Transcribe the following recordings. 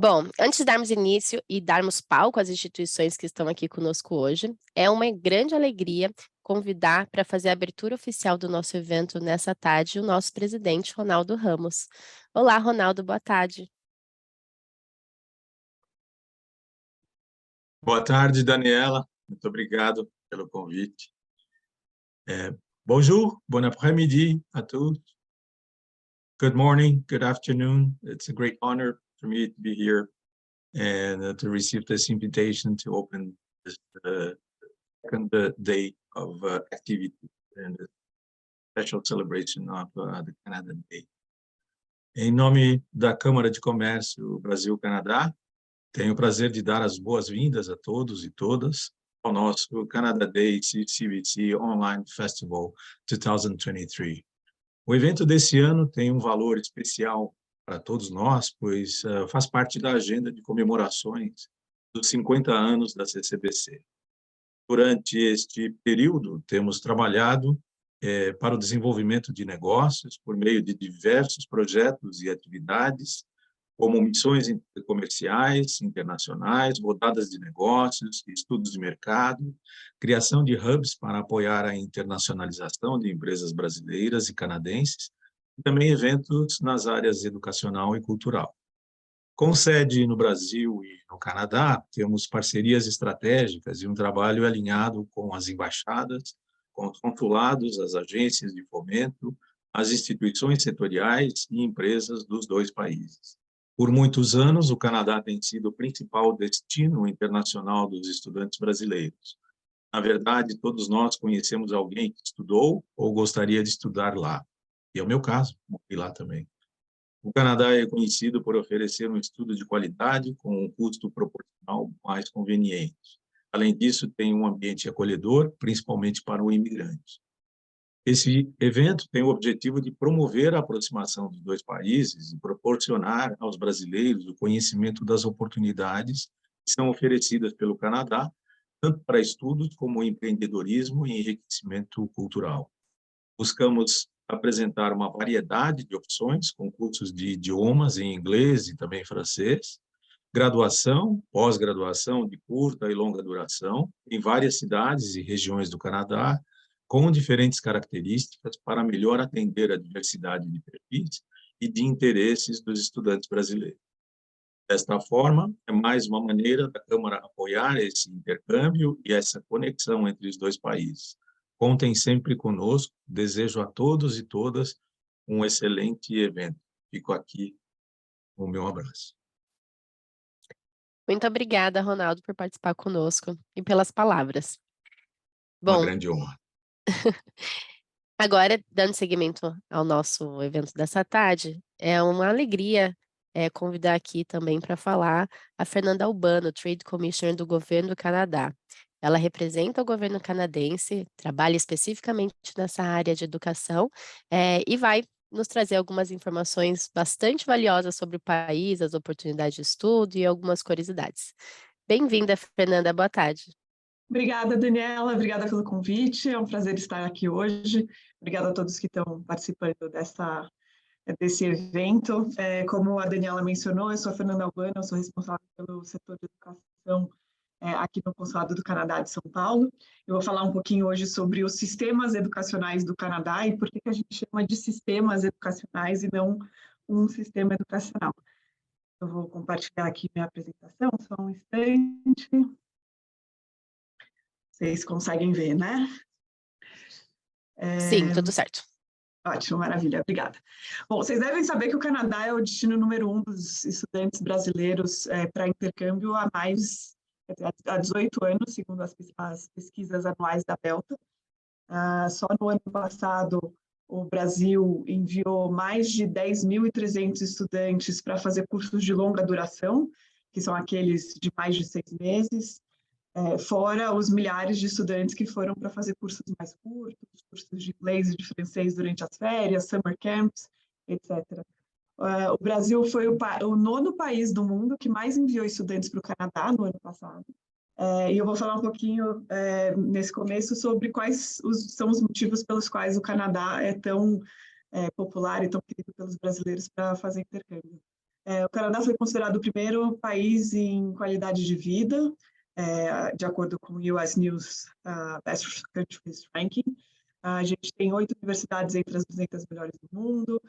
Bom, antes de darmos início e darmos palco às instituições que estão aqui conosco hoje, é uma grande alegria convidar para fazer a abertura oficial do nosso evento nessa tarde o nosso presidente, Ronaldo Ramos. Olá, Ronaldo, boa tarde. Boa tarde, Daniela. Muito obrigado pelo convite. Bonjour, bon après-midi à tous. Good morning, good afternoon. It's a great honor for me to be here and to receive this invitation to open this second day of activity and the special celebration of the Canada Day. Em nome da Câmara de Comércio Brasil-Canadá, tenho o prazer de dar as boas-vindas a todos e todas ao nosso Canada Day CBC Online Festival 2023. O evento desse ano tem um valor especial para todos nós, pois faz parte da agenda de comemorações dos 50 anos da CCBC. Durante este período, temos trabalhado para o desenvolvimento de negócios por meio de diversos projetos e atividades, como missões comerciais, internacionais, rodadas de negócios, estudos de mercado, criação de hubs para apoiar a internacionalização de empresas brasileiras e canadenses, e também eventos nas áreas educacional e cultural. Com sede no Brasil e no Canadá, temos parcerias estratégicas e um trabalho alinhado com as embaixadas, com os consulados, as agências de fomento, as instituições setoriais e empresas dos dois países. Por muitos anos, o Canadá tem sido o principal destino internacional dos estudantes brasileiros. Na verdade, todos nós conhecemos alguém que estudou ou gostaria de estudar lá. E é o meu caso, morei lá também. O Canadá é conhecido por oferecer um estudo de qualidade com um custo proporcional mais conveniente. Além disso, tem um ambiente acolhedor, principalmente para o imigrante. Esse evento tem o objetivo de promover a aproximação dos dois países e proporcionar aos brasileiros o conhecimento das oportunidades que são oferecidas pelo Canadá, tanto para estudos como empreendedorismo e enriquecimento cultural. Buscamos apresentar uma variedade de opções com cursos de idiomas em inglês e também francês, graduação, pós-graduação de curta e longa duração em várias cidades e regiões do Canadá, com diferentes características para melhor atender a diversidade de perfis e de interesses dos estudantes brasileiros. Desta forma, é mais uma maneira da Câmara apoiar esse intercâmbio e essa conexão entre os dois países. Contem sempre conosco, desejo a todos e todas um excelente evento. Fico aqui com o meu abraço. Muito obrigada, Ronaldo, por participar conosco e pelas palavras. Uma grande honra. Agora, dando seguimento ao nosso evento dessa tarde, é uma alegria convidar aqui também para falar a Fernanda Albano, Trade Commissioner do governo do Canadá. Ela representa o governo canadense, trabalha especificamente nessa área de educação e vai nos trazer algumas informações bastante valiosas sobre o país, as oportunidades de estudo e algumas curiosidades. Bem-vinda, Fernanda, boa tarde. Obrigada, Daniela, obrigada pelo convite, é um prazer estar aqui hoje. Obrigada a todos que estão participando desse evento. Como a Daniela mencionou, eu sou a Fernanda Albano, eu sou responsável pelo setor de educação aqui no Consulado do Canadá de São Paulo. Eu vou falar um pouquinho hoje sobre os sistemas educacionais do Canadá e por que a gente chama de sistemas educacionais e não um sistema educacional. Eu vou compartilhar aqui minha apresentação, só um instante. Vocês conseguem ver, né? Sim, tudo certo. Ótimo, maravilha, obrigada. Bom, vocês devem saber que o Canadá é o destino número 1 dos estudantes brasileiros para intercâmbio há 18 anos, segundo as pesquisas anuais da Belta. Só no ano passado, o Brasil enviou mais de 10.300 estudantes para fazer cursos de longa duração, que são aqueles de mais de 6 meses, fora os milhares de estudantes que foram para fazer cursos mais curtos, cursos de inglês e de francês durante as férias, summer camps, etc. O Brasil foi o 9º país do mundo que mais enviou estudantes para o Canadá no ano passado. E eu vou falar um pouquinho nesse começo sobre quais são os motivos pelos quais o Canadá é tão popular e tão querido pelos brasileiros para fazer intercâmbio. O Canadá foi considerado o primeiro país em qualidade de vida, de acordo com o US News Best Countries Ranking. A gente tem 8 universidades entre as 200 melhores do mundo,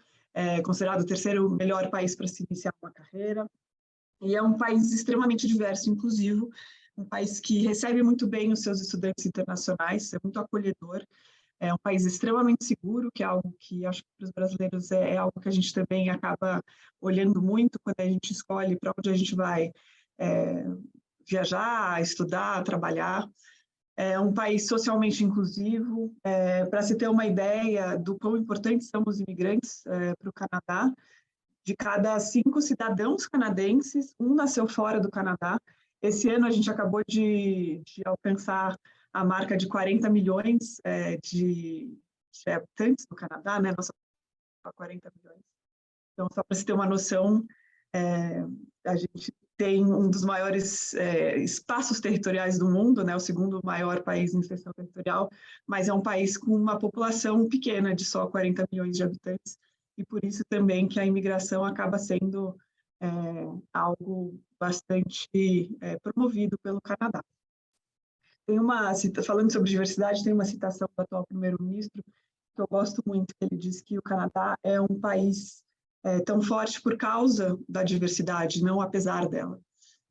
considerado o terceiro melhor país para se iniciar uma carreira. E é um país extremamente diverso e inclusivo, um país que recebe muito bem os seus estudantes internacionais, é muito acolhedor, é um país extremamente seguro, que é algo que acho que para os brasileiros é algo que a gente também acaba olhando muito quando a gente escolhe para onde a gente vai viajar, estudar, trabalhar. É um país socialmente inclusivo. Para se ter uma ideia do quão importantes são os imigrantes para o Canadá, de cada 5 cidadãos canadenses, 1 nasceu fora do Canadá. Esse ano a gente acabou de alcançar a marca de 40 milhões de habitantes no Canadá, né? Nossa, 40 milhões. Então, só para se ter uma noção, a gente tem um dos maiores espaços territoriais do mundo, né? O segundo maior país em extensão territorial, mas é um país com uma população pequena, de só 40 milhões de habitantes, e por isso também que a imigração acaba sendo algo bastante promovido pelo Canadá. Falando sobre diversidade, tem uma citação do atual primeiro-ministro que eu gosto muito, que ele diz que o Canadá é um país tão forte por causa da diversidade, não apesar dela.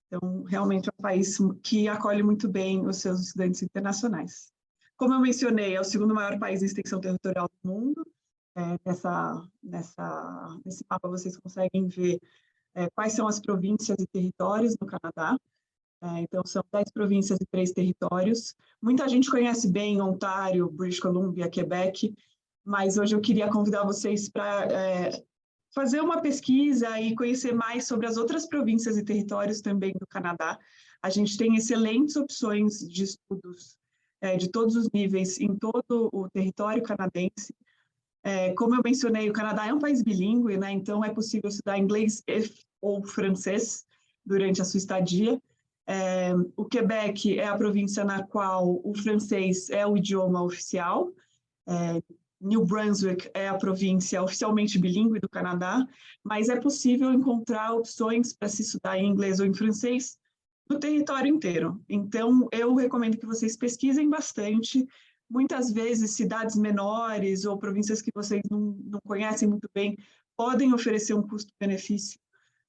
Então, realmente é um país que acolhe muito bem os seus estudantes internacionais. Como eu mencionei, é o segundo maior país em extensão territorial do mundo. Nesse mapa vocês conseguem ver quais são as províncias e territórios no Canadá. Então, são 10 províncias e 3 territórios. Muita gente conhece bem Ontário, British Columbia, Quebec, mas hoje eu queria convidar vocês para fazer uma pesquisa e conhecer mais sobre as outras províncias e territórios também do Canadá. A gente tem excelentes opções de estudos de todos os níveis em todo o território canadense. Como eu mencionei, o Canadá é um país bilíngue, né? Então é possível estudar inglês ou francês durante a sua estadia. O Quebec é a província na qual o francês é o idioma oficial. New Brunswick é a província oficialmente bilíngue do Canadá, mas é possível encontrar opções para se estudar em inglês ou em francês no território inteiro. Então, eu recomendo que vocês pesquisem bastante. Muitas vezes, cidades menores ou províncias que vocês não conhecem muito bem podem oferecer um custo-benefício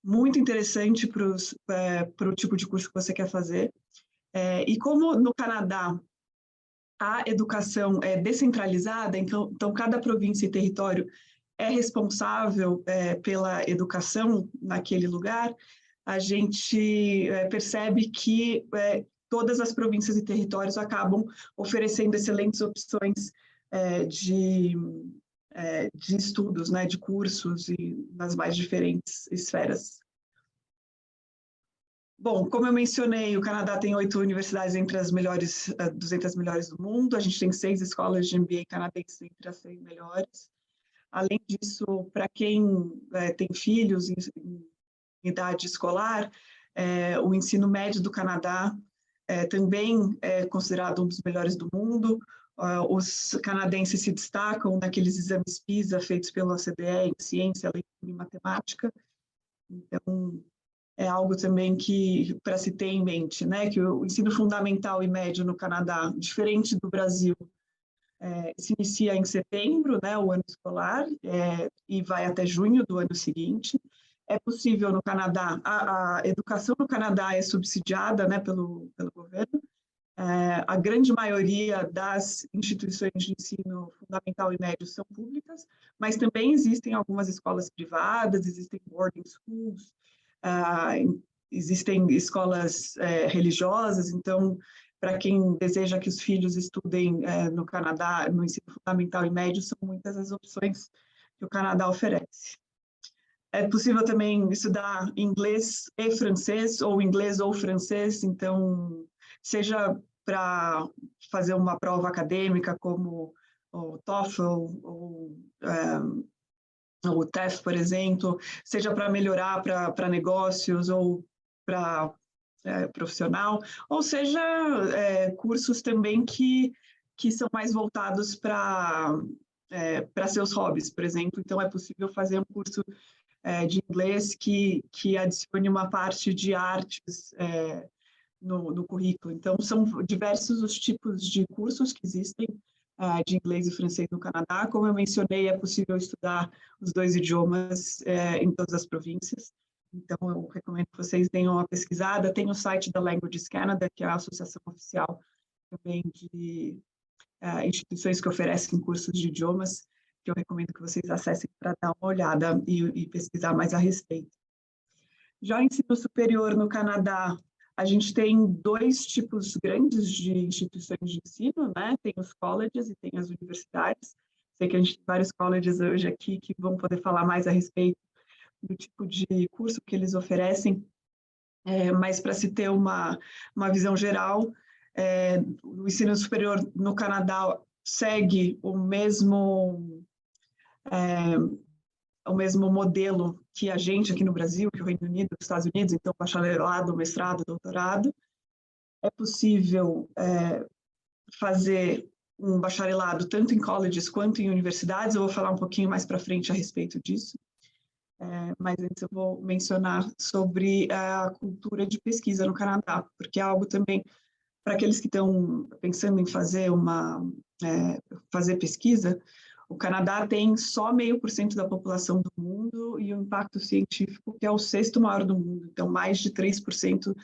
muito interessante para o tipo de curso que você quer fazer. E como no Canadá a educação é descentralizada, então cada província e território é responsável pela educação naquele lugar, a gente percebe que todas as províncias e territórios acabam oferecendo excelentes opções de estudos, né, de cursos e nas mais diferentes esferas. Bom, como eu mencionei, o Canadá tem 8 universidades entre as 200 melhores do mundo. A gente tem 6 escolas de MBA canadenses entre as 100 melhores. Além disso, para quem tem filhos em idade escolar, o ensino médio do Canadá também é considerado um dos melhores do mundo. Os canadenses se destacam naqueles exames PISA feitos pela OCDE em ciência, leitura e matemática. Então, é algo também que, para se ter em mente, né, que o ensino fundamental e médio no Canadá, diferente do Brasil, se inicia em setembro, né, o ano escolar, e vai até junho do ano seguinte. É possível no Canadá, a educação no Canadá é subsidiada, né, pelo governo. A grande maioria das instituições de ensino fundamental e médio são públicas, mas também existem algumas escolas privadas, existem boarding schools, existem escolas religiosas. Então, para quem deseja que os filhos estudem no Canadá, no ensino fundamental e médio, são muitas as opções que o Canadá oferece. É possível também estudar inglês e francês, ou inglês ou francês, então, seja para fazer uma prova acadêmica, como o TOEFL ou o TEF, por exemplo, seja para melhorar para negócios ou para profissional, ou seja, cursos também que são mais voltados para seus hobbies, por exemplo. Então, é possível fazer um curso de inglês que adicione uma parte de artes no currículo. Então, são diversos os tipos de cursos que existem de inglês e francês no Canadá. Como eu mencionei, é possível estudar os 2 idiomas em todas as províncias. Então, eu recomendo que vocês deem uma pesquisada. Tem o site da Languages Canada, que é a associação oficial também de instituições que oferecem cursos de idiomas, que eu recomendo que vocês acessem para dar uma olhada e pesquisar mais a respeito. Já o ensino superior no Canadá, a gente tem 2 tipos grandes de instituições de ensino, né? Tem os colleges e tem as universidades. Sei que a gente tem vários colleges hoje aqui que vão poder falar mais a respeito do tipo de curso que eles oferecem, mas para se ter uma visão geral, o ensino superior no Canadá segue o mesmo modelo que a gente aqui no Brasil, que o Reino Unido, os Estados Unidos, então bacharelado, mestrado, doutorado. É possível fazer um bacharelado tanto em colleges quanto em universidades. Eu vou falar um pouquinho mais para frente a respeito disso. Mas antes eu vou mencionar sobre a cultura de pesquisa no Canadá, porque é algo também para aqueles que estão pensando em fazer pesquisa. O Canadá tem só 0,5% da população do mundo e o impacto científico, que é o 6º maior do mundo. Então, mais de 3%,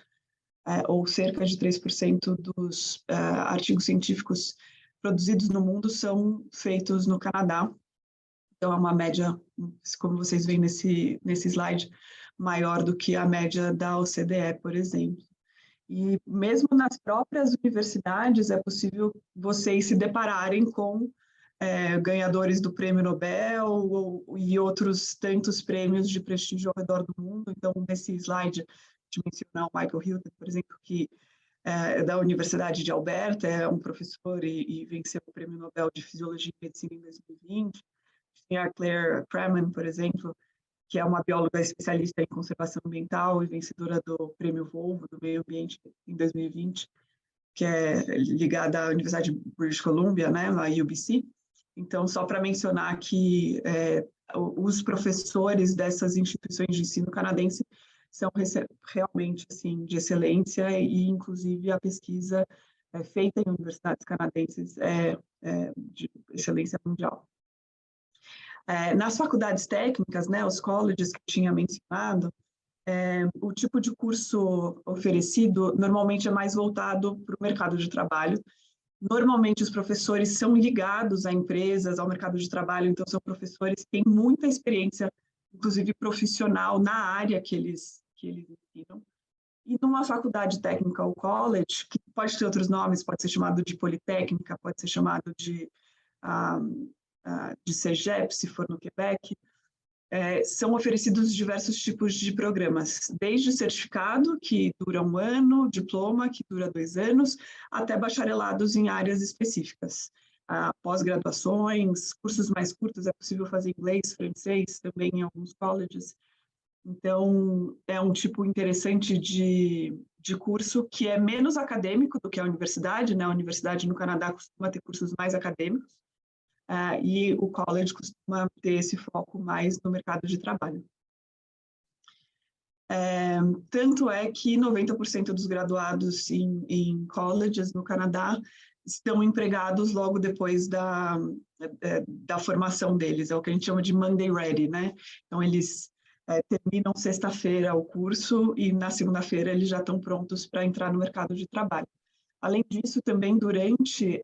ou cerca de 3% dos artigos científicos produzidos no mundo são feitos no Canadá. Então, é uma média, como vocês veem nesse slide, maior do que a média da OCDE, por exemplo. E mesmo nas próprias universidades é possível vocês se depararem com ganhadores do Prêmio Nobel e outros tantos prêmios de prestígio ao redor do mundo. Então, nesse slide, de mencionar o Michael Hilton, por exemplo, que é da Universidade de Alberta, é um professor e venceu o Prêmio Nobel de Fisiologia e Medicina em 2020. Tem a Claire Craman, por exemplo, que é uma bióloga especialista em conservação ambiental e vencedora do Prêmio Volvo do Meio Ambiente em 2020, que é ligada à Universidade de British Columbia, né, a UBC. Então, só para mencionar que os professores dessas instituições de ensino canadense são realmente assim, de excelência e, inclusive, a pesquisa feita em universidades canadenses é de excelência mundial. Nas faculdades técnicas, né, os colleges que eu tinha mencionado, o tipo de curso oferecido normalmente é mais voltado para o mercado de trabalho. Normalmente os professores são ligados a empresas, ao mercado de trabalho, então são professores que têm muita experiência, inclusive profissional, na área que eles ensinam. E numa faculdade técnica ou college, que pode ter outros nomes, pode ser chamado de politécnica, pode ser chamado de CEGEP, se for no Quebec, são oferecidos diversos tipos de programas, desde certificado, que dura 1 ano, diploma, que dura 2 anos, até bacharelados em áreas específicas. Pós-graduações, cursos mais curtos, é possível fazer inglês, francês, também em alguns colleges. Então, é um tipo interessante de curso que é menos acadêmico do que a universidade, né? A universidade no Canadá costuma ter cursos mais acadêmicos, e o college costuma ter esse foco mais no mercado de trabalho. Tanto é que 90% dos graduados em colleges no Canadá estão empregados logo depois da formação deles, é o que a gente chama de Monday Ready, né? Então, eles terminam sexta-feira o curso e na segunda-feira eles já estão prontos para entrar no mercado de trabalho. Além disso, também durante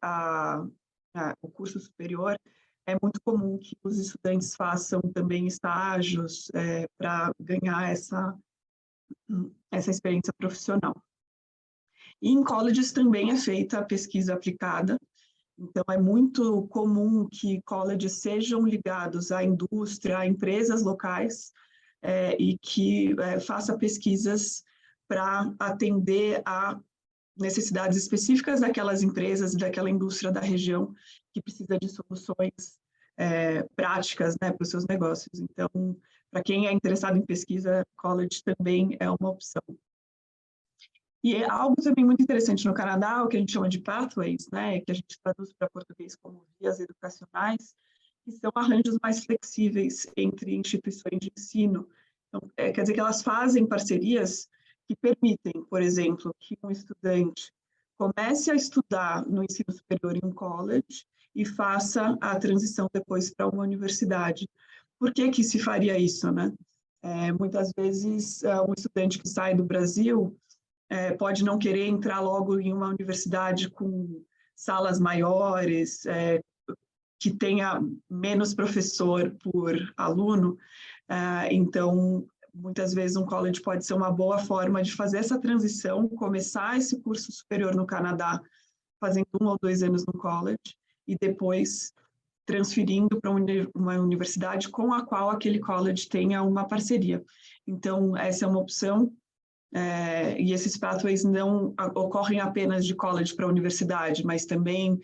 o curso superior, é muito comum que os estudantes façam também estágios para ganhar essa experiência profissional. E em colleges também é feita a pesquisa aplicada, então é muito comum que colleges sejam ligados à indústria, a empresas locais, e que faça pesquisas para atender a necessidades específicas daquelas empresas, daquela indústria da região que precisa de soluções práticas, né, para os seus negócios. Então, para quem é interessado em pesquisa, college também é uma opção. E é algo também muito interessante no Canadá, o que a gente chama de pathways, né, que a gente traduz para português como vias educacionais, que são arranjos mais flexíveis entre instituições de ensino. Então, quer dizer que elas fazem parcerias que permitem, por exemplo, que um estudante comece a estudar no ensino superior em um college e faça a transição depois para uma universidade. Por que se faria isso, né? Muitas vezes, um estudante que sai do Brasil pode não querer entrar logo em uma universidade com salas maiores, que tenha menos professor por aluno. Então, muitas vezes um college pode ser uma boa forma de fazer essa transição, começar esse curso superior no Canadá, fazendo 1 ou 2 anos no college, e depois transferindo para uma universidade com a qual aquele college tenha uma parceria. Então, essa é uma opção, e esses pathways não ocorrem apenas de college para universidade, mas também,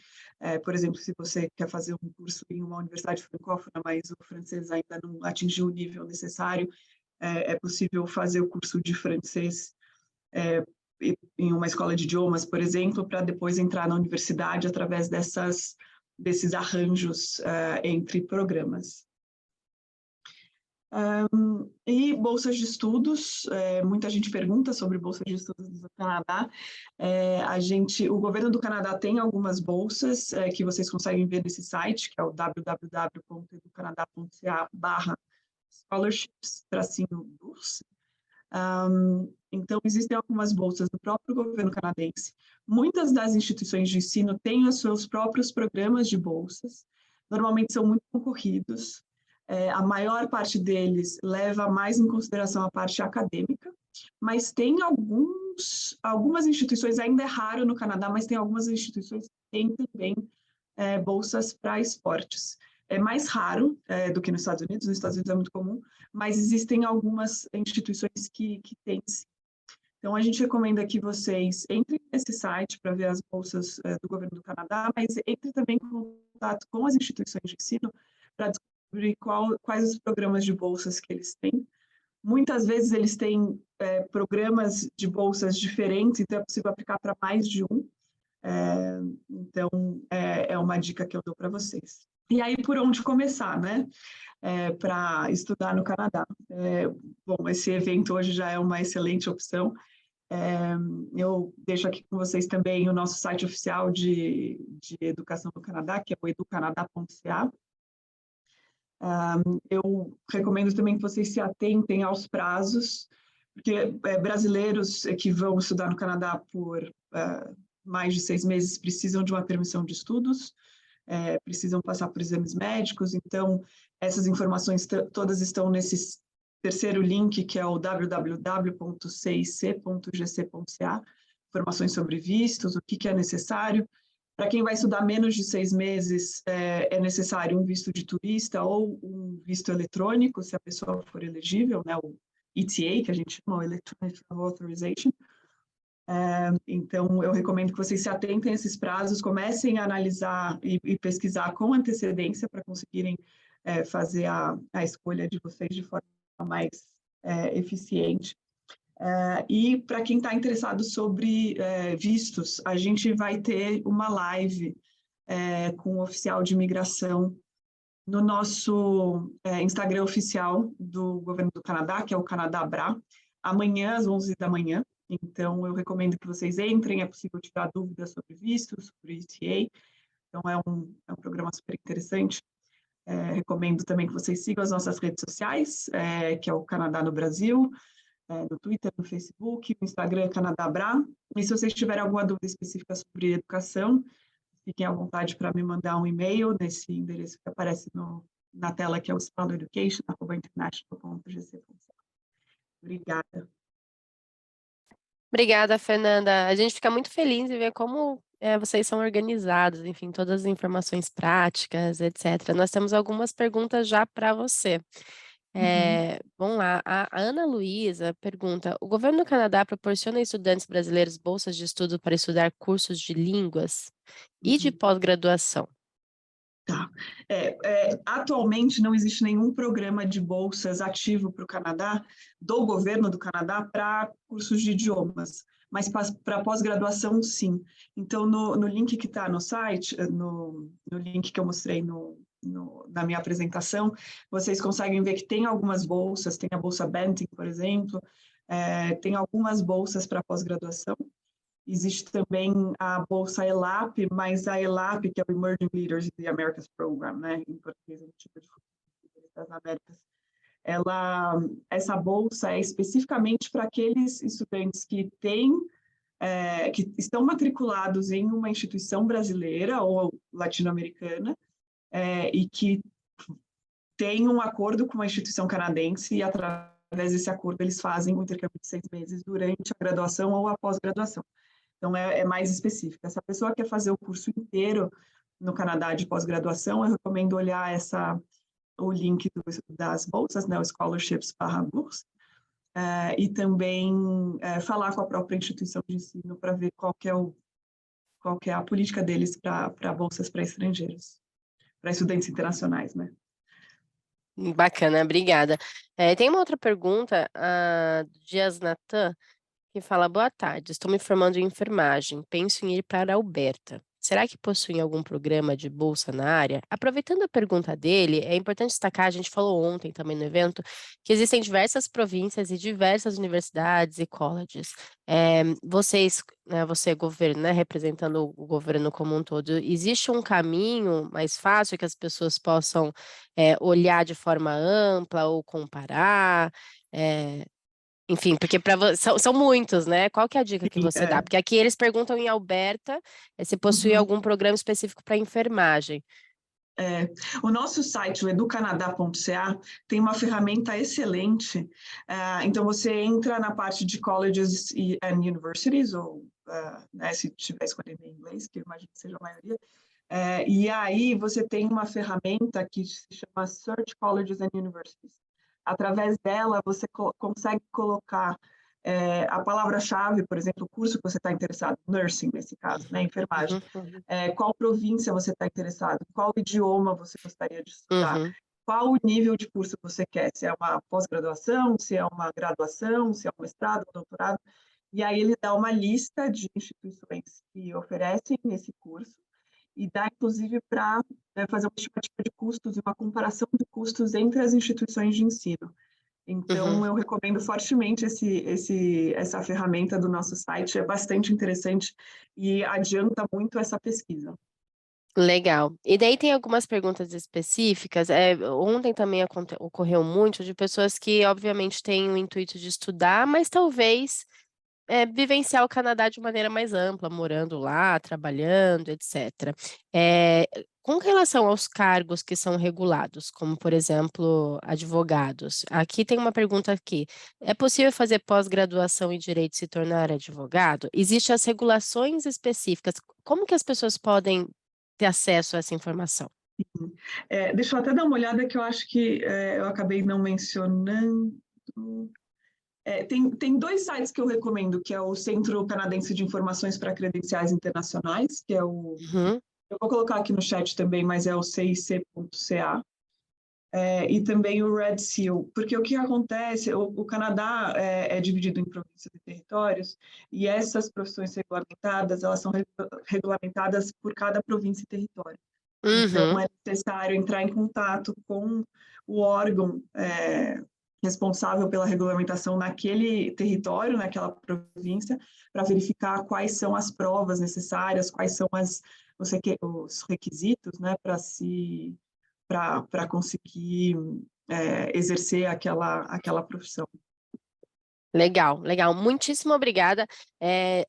por exemplo, se você quer fazer um curso em uma universidade francófona, mas o francês ainda não atingiu o nível necessário, é possível fazer o curso de francês em uma escola de idiomas, por exemplo, para depois entrar na universidade através desses arranjos entre programas. E bolsas de estudos, muita gente pergunta sobre bolsas de estudos do Canadá. O governo do Canadá tem algumas bolsas que vocês conseguem ver nesse site, que é o www.educanada.ca/scholarships-bus. Então, existem algumas bolsas do próprio governo canadense. Muitas das instituições de ensino têm os seus próprios programas de bolsas, normalmente são muito concorridos. A maior parte deles leva mais em consideração a parte acadêmica, mas tem algumas instituições, ainda é raro no Canadá, mas tem algumas instituições que têm também bolsas para esportes. É mais raro do que nos Estados Unidos é muito comum, mas existem algumas instituições que têm sim. Então, a gente recomenda que vocês entrem nesse site para ver as bolsas do governo do Canadá, mas entrem também em contato com as instituições de ensino para descobrir quais os programas de bolsas que eles têm. Muitas vezes eles têm programas de bolsas diferentes, então é possível aplicar para mais de um. Então, é uma dica que eu dou para vocês. E aí, por onde começar, né? Para estudar no Canadá. Bom, esse evento hoje já é uma excelente opção. Eu deixo aqui com vocês também o nosso site oficial de educação do Canadá, que é o educanada.ca. Eu recomendo também que vocês se atentem aos prazos, porque brasileiros que vão estudar no Canadá por mais de 6 meses precisam de uma permissão de estudos, precisam passar por exames médicos, então essas informações todas estão nesse terceiro link, que é o www.cic.gc.ca, informações sobre vistos, o que é necessário. Para quem vai estudar menos de 6 meses, é necessário um visto de turista ou um visto eletrônico, se a pessoa for elegível, né, o ETA, que a gente chama, o Electronic Travel Authorization. Então, eu recomendo que vocês se atentem a esses prazos, comecem a analisar e pesquisar com antecedência para conseguirem fazer a escolha de vocês de forma mais eficiente. E para quem está interessado sobre vistos, a gente vai ter uma live com o oficial de imigração no nosso Instagram oficial do governo do Canadá, que é o Canadá BRA, amanhã às 11 da manhã. Então, eu recomendo que vocês entrem, é possível tirar dúvidas sobre vistos, sobre ETA. Então, é um programa super interessante. Recomendo também que vocês sigam as nossas redes sociais, que é o Canadá no Brasil, no Twitter, no Facebook, no Instagram, Canadá BRA. E se vocês tiverem alguma dúvida específica sobre educação, fiquem à vontade para me mandar um e-mail nesse endereço que aparece na tela, que é o spanoeducation@international.gc.ca. Obrigada. Obrigada, Fernanda. A gente fica muito feliz em ver como vocês são organizados, enfim, todas as informações práticas, etc. Nós temos algumas perguntas já para você. Vamos lá, a Ana Luísa pergunta: o governo do Canadá proporciona a estudantes brasileiros bolsas de estudo para estudar cursos de línguas e de pós-graduação? Tá. Atualmente não existe nenhum programa de bolsas ativo para o Canadá, do governo do Canadá, para cursos de idiomas, mas para pós-graduação, sim. Então, no link que está no site, no link que eu mostrei no na minha apresentação, vocês conseguem ver que tem algumas bolsas, tem a Bolsa Benting, por exemplo, tem algumas bolsas para pós-graduação. Existe também a Bolsa ELAP, mas a ELAP, que é o Emerging Leaders in the Americas Program, né, em português, o tipo de futuro das Américas. Essa bolsa é especificamente para aqueles estudantes que que estão matriculados em uma instituição brasileira ou latino-americana e que têm um acordo com uma instituição canadense e, através desse acordo, eles fazem um intercâmbio de 6 meses durante a graduação ou a pós-graduação. Então, é mais específico. Se a pessoa quer fazer o curso inteiro no Canadá de pós-graduação, eu recomendo olhar o link das bolsas, né, o scholarships/bourse, e também falar com a própria instituição de ensino para ver qual que é a política deles para bolsas para estrangeiros, para estudantes internacionais, né? Bacana, obrigada. Tem uma outra pergunta, do Dias Natan, que fala: boa tarde, estou me formando em enfermagem, penso em ir para Alberta. Será que possuem algum programa de bolsa na área? Aproveitando a pergunta dele, é importante destacar, a gente falou ontem também no evento, que existem diversas províncias e diversas universidades e colleges. Vocês, né, você, governo, né, representando o governo como um todo, existe um caminho mais fácil que as pessoas possam olhar de forma ampla ou comparar? Enfim, porque são muitos, né? Qual que é a dica que você dá? Porque aqui eles perguntam em Alberta se possui algum programa específico para enfermagem. O nosso site, o educanadá.ca, tem uma ferramenta excelente. Então, você entra na parte de colleges and universities, ou né, se estiver escolhendo em inglês, que eu imagino que seja a maioria, e aí você tem uma ferramenta que se chama Search Colleges and Universities. Através dela, você consegue colocar a palavra-chave, por exemplo, o curso que você está interessado, nursing nesse caso, né, enfermagem. Qual província você está interessado, qual idioma você gostaria de estudar, qual o nível de curso você quer, se é uma pós-graduação, se é uma graduação, se é um mestrado, um doutorado. E aí ele dá uma lista de instituições que oferecem esse curso, e dá, inclusive, para fazer uma estimativa de custos e uma comparação de custos entre as instituições de ensino. Então, eu recomendo fortemente essa ferramenta do nosso site, é bastante interessante e adianta muito essa pesquisa. Legal. E daí tem algumas perguntas específicas. Ontem também ocorreu muito de pessoas que, obviamente, têm o intuito de estudar, mas talvez vivenciar o Canadá de maneira mais ampla, morando lá, trabalhando, etc. Com relação aos cargos que são regulados, como, por exemplo, advogados, aqui tem uma pergunta aqui: é possível fazer pós-graduação em Direito e se tornar advogado? Existem as regulações específicas. Como que as pessoas podem ter acesso a essa informação? Deixa eu até dar uma olhada, que eu acho que eu acabei não mencionando. Tem 2 sites que eu recomendo, que é o Centro Canadense de Informações para Credenciais Internacionais, que é o... Eu vou colocar aqui no chat também, mas é o CIC.ca. E também o Red Seal, porque o que acontece, o Canadá é dividido em províncias e territórios, e essas profissões regulamentadas, elas são regulamentadas por cada província e território. Então, é necessário entrar em contato com o órgão responsável pela regulamentação naquele território, naquela província, para verificar quais são as provas necessárias, quais são os requisitos, né, para conseguir exercer aquela profissão. Legal, legal. Muitíssimo obrigada.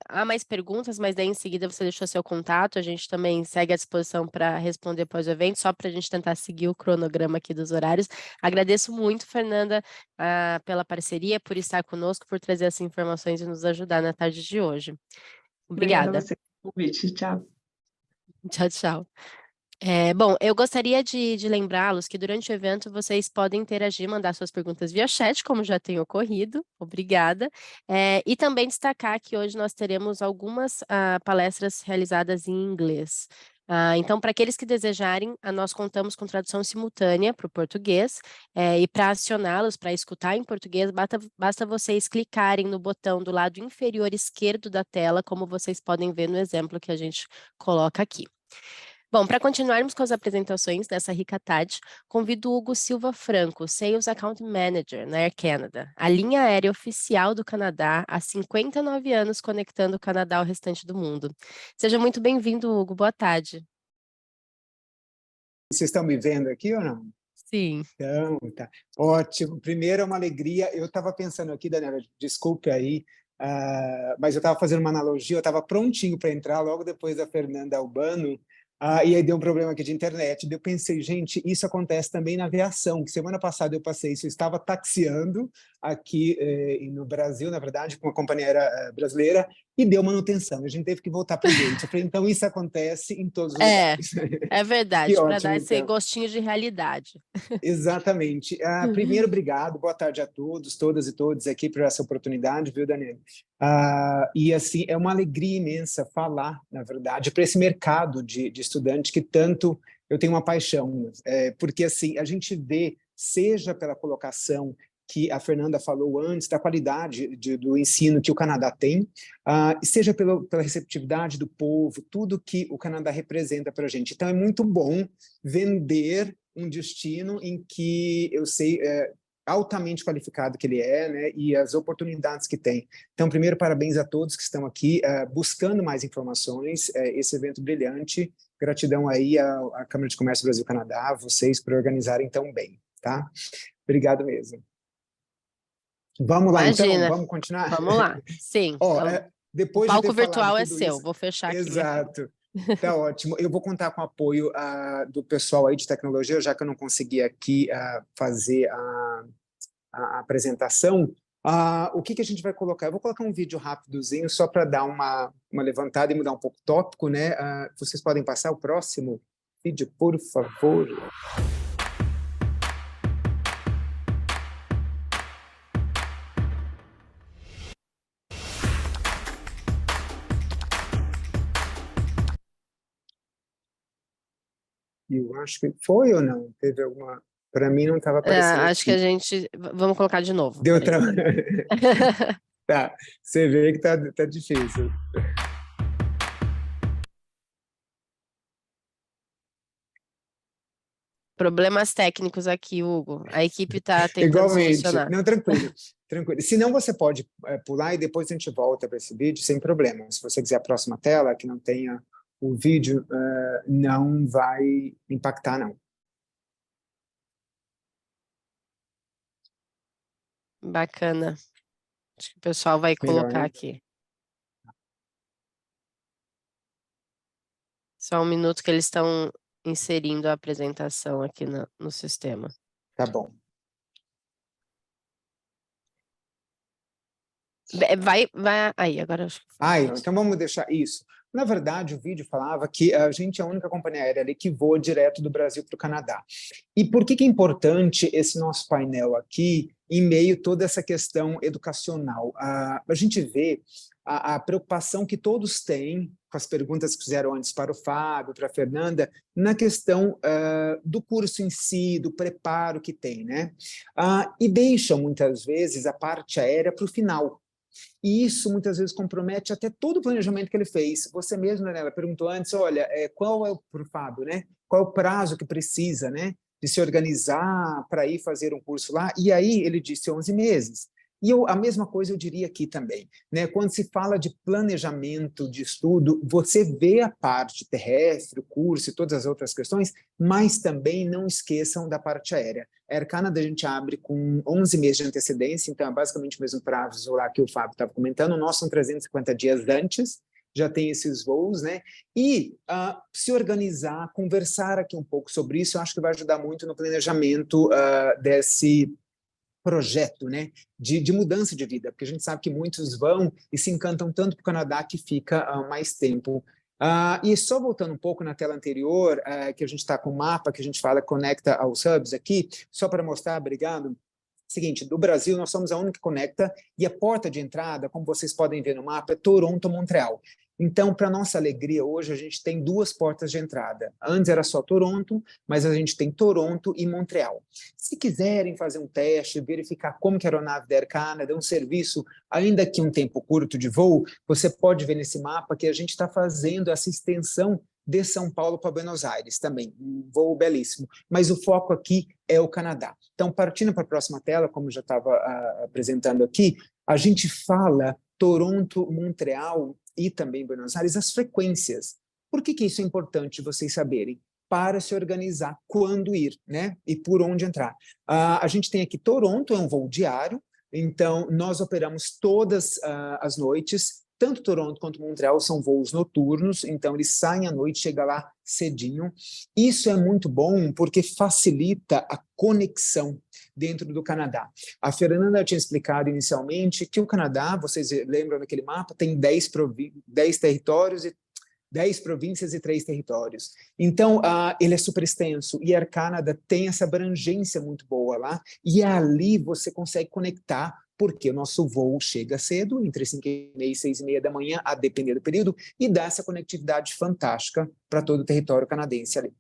Há mais perguntas, mas daí em seguida você deixou seu contato. A gente também segue à disposição para responder após o evento, só para a gente tentar seguir o cronograma aqui dos horários. Agradeço muito, Fernanda, pela parceria, por estar conosco, por trazer essas informações e nos ajudar na tarde de hoje. Obrigada. Obrigada a você pelo convite. Tchau. Tchau, tchau. Bom, eu gostaria de lembrá-los que durante o evento vocês podem interagir, mandar suas perguntas via chat, como já tem ocorrido, obrigada, e também destacar que hoje nós teremos algumas palestras realizadas em inglês. Então, para aqueles que desejarem, nós contamos com tradução simultânea para o português, e para acioná-los, para escutar em português, basta vocês clicarem no botão do lado inferior esquerdo da tela, como vocês podem ver no exemplo que a gente coloca aqui. Bom, para continuarmos com as apresentações dessa rica tarde, convido o Hugo Silva Franco, Sales Account Manager na Air Canada, a linha aérea oficial do Canadá há 59 anos conectando o Canadá ao restante do mundo. Seja muito bem-vindo, Hugo. Boa tarde. Vocês estão me vendo aqui ou não? Sim. Então, tá. Ótimo. Primeiro, é uma alegria. Eu estava pensando aqui, Daniela, desculpe aí, mas eu estava fazendo uma analogia, eu estava prontinho para entrar logo depois da Fernanda Albano, e aí deu um problema aqui de internet. Eu pensei, gente, isso acontece também na aviação, que semana passada eu passei isso, eu estava taxiando aqui no Brasil, na verdade, com uma companhia aérea brasileira, e deu manutenção. A gente teve que voltar para o gate. Eu falei, então isso acontece em todos os lugares. É verdade, Que para ótimo, dar esse então. gostinho de realidade. Exatamente. Primeiro, obrigado, boa tarde a todos, todas e todos aqui por essa oportunidade, viu, Daniel? E assim, é uma alegria imensa falar, na verdade, para esse mercado de estudantes que tanto eu tenho uma paixão, porque assim, a gente vê, seja pela colocação que a Fernanda falou antes, da qualidade do ensino que o Canadá tem, seja pela receptividade do povo, tudo que o Canadá representa para a gente. Então, é muito bom vender um destino em que eu sei altamente qualificado que ele é, né, e as oportunidades que tem. Então, primeiro, parabéns a todos que estão aqui buscando mais informações, esse evento brilhante. Gratidão aí à Câmara de Comércio Brasil-Canadá, vocês por organizarem tão bem, tá? Obrigado mesmo. Vamos lá, Imagina. então? Vamos continuar? Vamos lá, sim. Depois o palco de ter virtual é tudo seu, isso, vou fechar aqui. Exato. Tá ótimo. Eu vou contar com o apoio do pessoal aí de tecnologia, já que eu não consegui aqui fazer a apresentação. O que a gente vai colocar? Eu vou colocar um vídeo rapidozinho só para dar uma levantada e mudar um pouco o tópico, né? Vocês podem passar o próximo vídeo, por favor. Eu acho que foi ou não? Teve alguma... Para mim não estava aparecendo Acho que aqui. a gente... Vamos colocar de novo. Deu Tá, você vê que tá difícil. Problemas técnicos aqui, Hugo. A equipe está tentando Igualmente. solucionar. Não, tranquilo. Tranquilo. Se não, você pode pular e depois a gente volta para esse vídeo sem problema. Se você quiser a próxima tela, que não tenha o vídeo, não vai impactar, não. Bacana. Acho que o pessoal vai Melhor, colocar né? aqui. Só um minuto que eles estão inserindo a apresentação aqui no sistema. Tá bom. Vai aí, agora acho que... Então vamos deixar isso. Na verdade, o vídeo falava que a gente é a única companhia aérea ali que voa direto do Brasil para o Canadá. E por que é importante esse nosso painel aqui, em meio a toda essa questão educacional? A gente vê a preocupação que todos têm, com as perguntas que fizeram antes para o Fábio, para a Fernanda, na questão do curso em si, do preparo que tem, né? E deixam, muitas vezes, a parte aérea para o final. E isso, muitas vezes, compromete até todo o planejamento que ele fez. Você mesmo, Daniela, perguntou antes, olha, qual é para o Fábio, né? Qual é o prazo que precisa, né, de se organizar para ir fazer um curso lá? E aí ele disse 11 meses. E a mesma coisa eu diria aqui também, né? Quando se fala de planejamento de estudo, você vê a parte terrestre, o curso e todas as outras questões, mas também não esqueçam da parte aérea. A Air Canada a gente abre com 11 meses de antecedência, então é basicamente o mesmo prazo lá que o Fábio estava comentando. O nosso são 350 dias antes, já tem esses voos, né? E se organizar, conversar aqui um pouco sobre isso, eu acho que vai ajudar muito no planejamento desse projeto, né, de mudança de vida, porque a gente sabe que muitos vão e se encantam tanto para o Canadá que fica mais tempo. E só voltando um pouco na tela anterior, que a gente está com o mapa, que a gente fala conecta aos hubs aqui, só para mostrar, obrigado. Seguinte, do Brasil nós somos a única que conecta e a porta de entrada, como vocês podem ver no mapa, é Toronto-Montreal. Então, para nossa alegria, hoje a gente tem 2 portas de entrada. Antes era só Toronto, mas a gente tem Toronto e Montreal. Se quiserem fazer um teste, verificar como que a aeronave da Air Canada é um serviço, ainda que um tempo curto de voo, você pode ver nesse mapa que a gente está fazendo essa extensão de São Paulo para Buenos Aires também, um voo belíssimo, mas o foco aqui é o Canadá. Então, partindo para a próxima tela, como eu já estava apresentando aqui, a gente fala Toronto, Montreal e também Buenos Aires, as frequências. Por que isso é importante vocês saberem? Para se organizar quando ir, né? E por onde entrar. A gente tem aqui Toronto, é um voo diário, então nós operamos todas as noites, tanto Toronto quanto Montreal são voos noturnos, então eles saem à noite, chegam lá cedinho. Isso é muito bom porque facilita a conexão dentro do Canadá. A Fernanda tinha explicado inicialmente que o Canadá, vocês lembram daquele mapa, tem 10 territórios e 10 províncias e 3 territórios. Então, ele é super extenso e Air Canada tem essa abrangência muito boa lá e ali você consegue conectar porque o nosso voo chega cedo, entre 5h30 e 6h30 da manhã, a depender do período, e dá essa conectividade fantástica para todo o território canadense ali.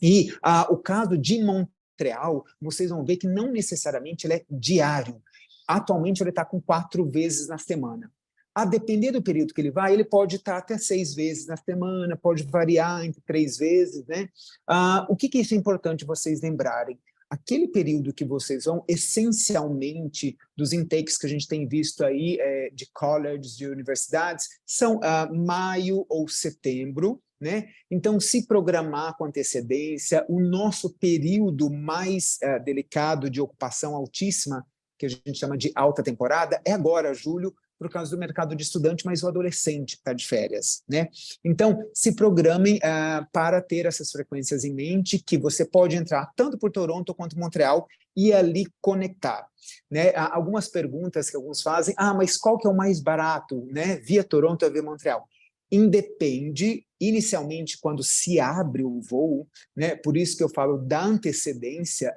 E o caso de Montreal, vocês vão ver que não necessariamente ele é diário. Atualmente ele está com 4 vezes na semana. A depender do período que ele vai, ele pode estar até 6 vezes na semana, pode variar entre 3 vezes, né? O que isso é importante vocês lembrarem? Aquele período que vocês vão, essencialmente, dos intakes que a gente tem visto aí, de colleges, de universidades, são maio ou setembro, né? Então, se programar com antecedência, o nosso período mais delicado de ocupação altíssima, que a gente chama de alta temporada, é agora, julho, por causa do mercado de estudante, mas o adolescente está de férias, né? Então, se programem para ter essas frequências em mente, que você pode entrar tanto por Toronto quanto Montreal e ali conectar, né? Há algumas perguntas que alguns fazem, mas qual que é o mais barato, né? Via Toronto ou via Montreal? Independe, inicialmente, quando se abre o voo, né? Por isso que eu falo da antecedência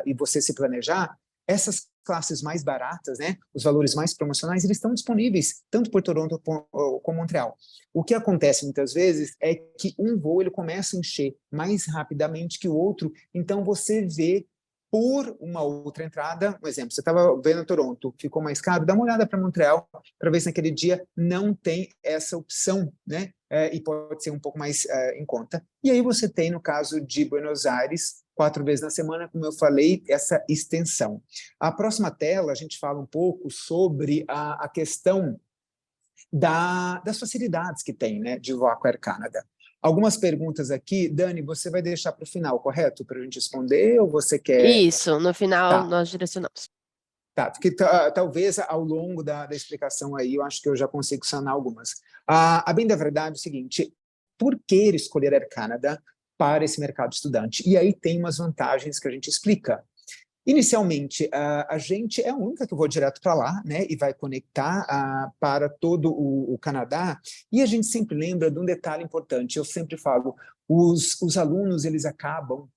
e você se planejar, essas classes mais baratas, né, os valores mais promocionais, eles estão disponíveis tanto por Toronto como Montreal. O que acontece muitas vezes é que um voo ele começa a encher mais rapidamente que o outro, então você vê por uma outra entrada, um exemplo, você estava vendo Toronto, ficou mais caro, dá uma olhada para Montreal para ver se naquele dia não tem essa opção, né, e pode ser um pouco mais em conta. E aí você tem, no caso de Buenos Aires, 4 vezes na semana, como eu falei, essa extensão. A próxima tela, a gente fala um pouco sobre a questão das facilidades que tem, né, de voar com a Air Canada. Algumas perguntas aqui, Dani, você vai deixar para o final, correto? Para a gente responder, ou você quer... Isso, no final Tá. nós direcionamos. Tá, porque talvez ao longo da explicação aí, eu acho que eu já consigo sanar algumas. A bem da verdade é o seguinte, por que escolher a Air Canada para esse mercado estudante? E aí tem umas vantagens que a gente explica. Inicialmente, a gente é a única que voa direto para lá, né, e vai conectar para todo o Canadá, e a gente sempre lembra de um detalhe importante, eu sempre falo, os alunos, eles acabam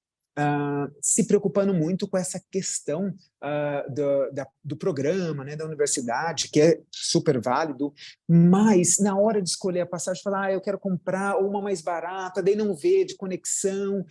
se preocupando muito com essa questão do programa, né, da universidade, que é super válido, mas na hora de escolher a passagem, falar, eu quero comprar uma mais barata, daí não vê de conexão,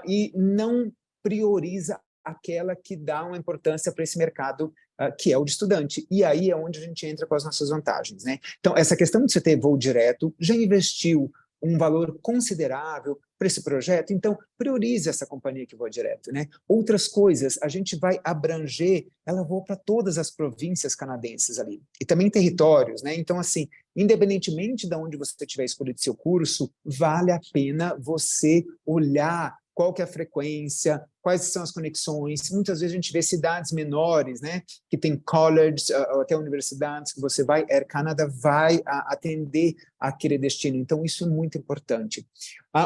e não prioriza aquela que dá uma importância para esse mercado que é o de estudante. E aí é onde a gente entra com as nossas vantagens, né? Então, essa questão de você ter voo direto, já investiu um valor considerável para esse projeto, então priorize essa companhia que voa direto, né? Outras coisas, a gente vai abranger, ela voa para todas as províncias canadenses ali, e também territórios, né? Então, assim, independentemente de onde você tiver escolhido seu curso, vale a pena você olhar qual que é a frequência, quais são as conexões. Muitas vezes a gente vê cidades menores, né, que tem colleges, ou até universidades, que você vai, Air Canada vai atender aquele destino. Então, isso é muito importante.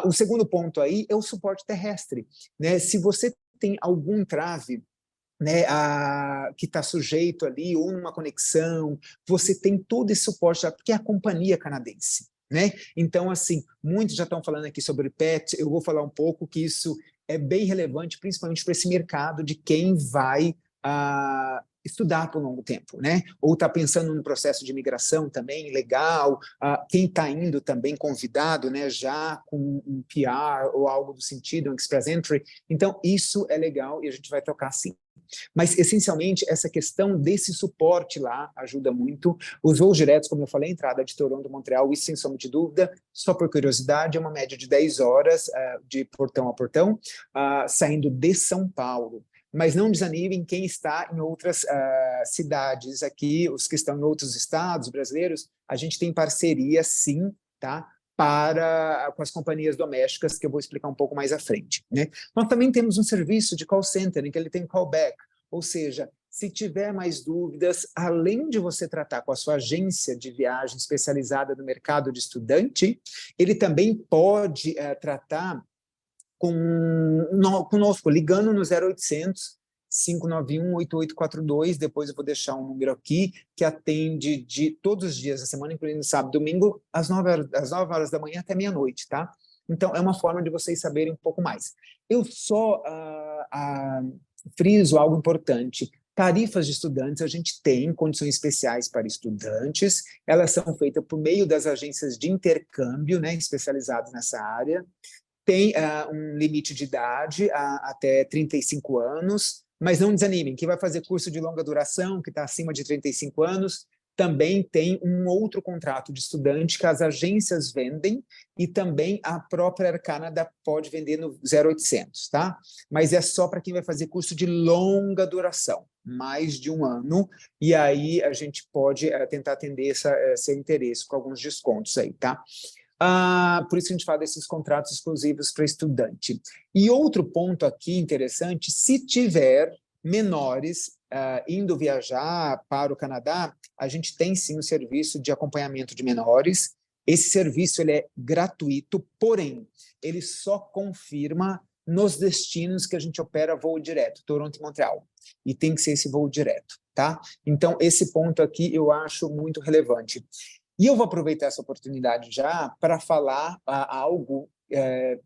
O segundo ponto aí é o suporte terrestre, né? Se você tem algum trave, né, que está sujeito ali, ou numa conexão, você tem todo esse suporte, porque é a companhia canadense, né? Então, assim, muitos já estão falando aqui sobre PET, eu vou falar um pouco que isso é bem relevante, principalmente para esse mercado de quem vai estudar por um longo tempo, né? Ou está pensando num processo de imigração também, legal, quem está indo também convidado, né, já com um PR ou algo do sentido, um Express Entry, então isso é legal e a gente vai tocar sim. Mas, essencialmente, essa questão desse suporte lá ajuda muito. Os voos diretos, como eu falei, a entrada de Toronto, Montreal, isso sem sombra de dúvida, só por curiosidade, é uma média de 10 horas de portão a portão, saindo de São Paulo. Mas não desanimem quem está em outras cidades aqui, os que estão em outros estados brasileiros, a gente tem parceria, sim, tá? Com as companhias domésticas, que eu vou explicar um pouco mais à frente, né? Nós também temos um serviço de call center, em que ele tem callback, ou seja, se tiver mais dúvidas, além de você tratar com a sua agência de viagem especializada no mercado de estudante, ele também pode tratar conosco, ligando no 0800 591 8842, depois eu vou deixar um número aqui, que atende de todos os dias da semana, incluindo sábado e domingo, às 9 horas da manhã até meia-noite, tá? Então, é uma forma de vocês saberem um pouco mais. Eu só friso algo importante. Tarifas de estudantes, a gente tem condições especiais para estudantes, elas são feitas por meio das agências de intercâmbio, né, especializadas nessa área. Tem um limite de idade até 35 anos, mas não desanimem, quem vai fazer curso de longa duração, que está acima de 35 anos, também tem um outro contrato de estudante que as agências vendem e também a própria Air Canada pode vender no 0800, tá? Mas é só para quem vai fazer curso de longa duração, mais de um ano, e aí a gente pode tentar atender seu interesse com alguns descontos aí, tá? Por isso que a gente fala desses contratos exclusivos para estudante. E outro ponto aqui interessante, se tiver menores indo viajar para o Canadá, a gente tem sim o serviço de acompanhamento de menores. Esse serviço ele é gratuito, porém, ele só confirma nos destinos que a gente opera voo direto, Toronto e Montreal. E tem que ser esse voo direto, tá? Então, esse ponto aqui eu acho muito relevante. E eu vou aproveitar essa oportunidade já para falar algo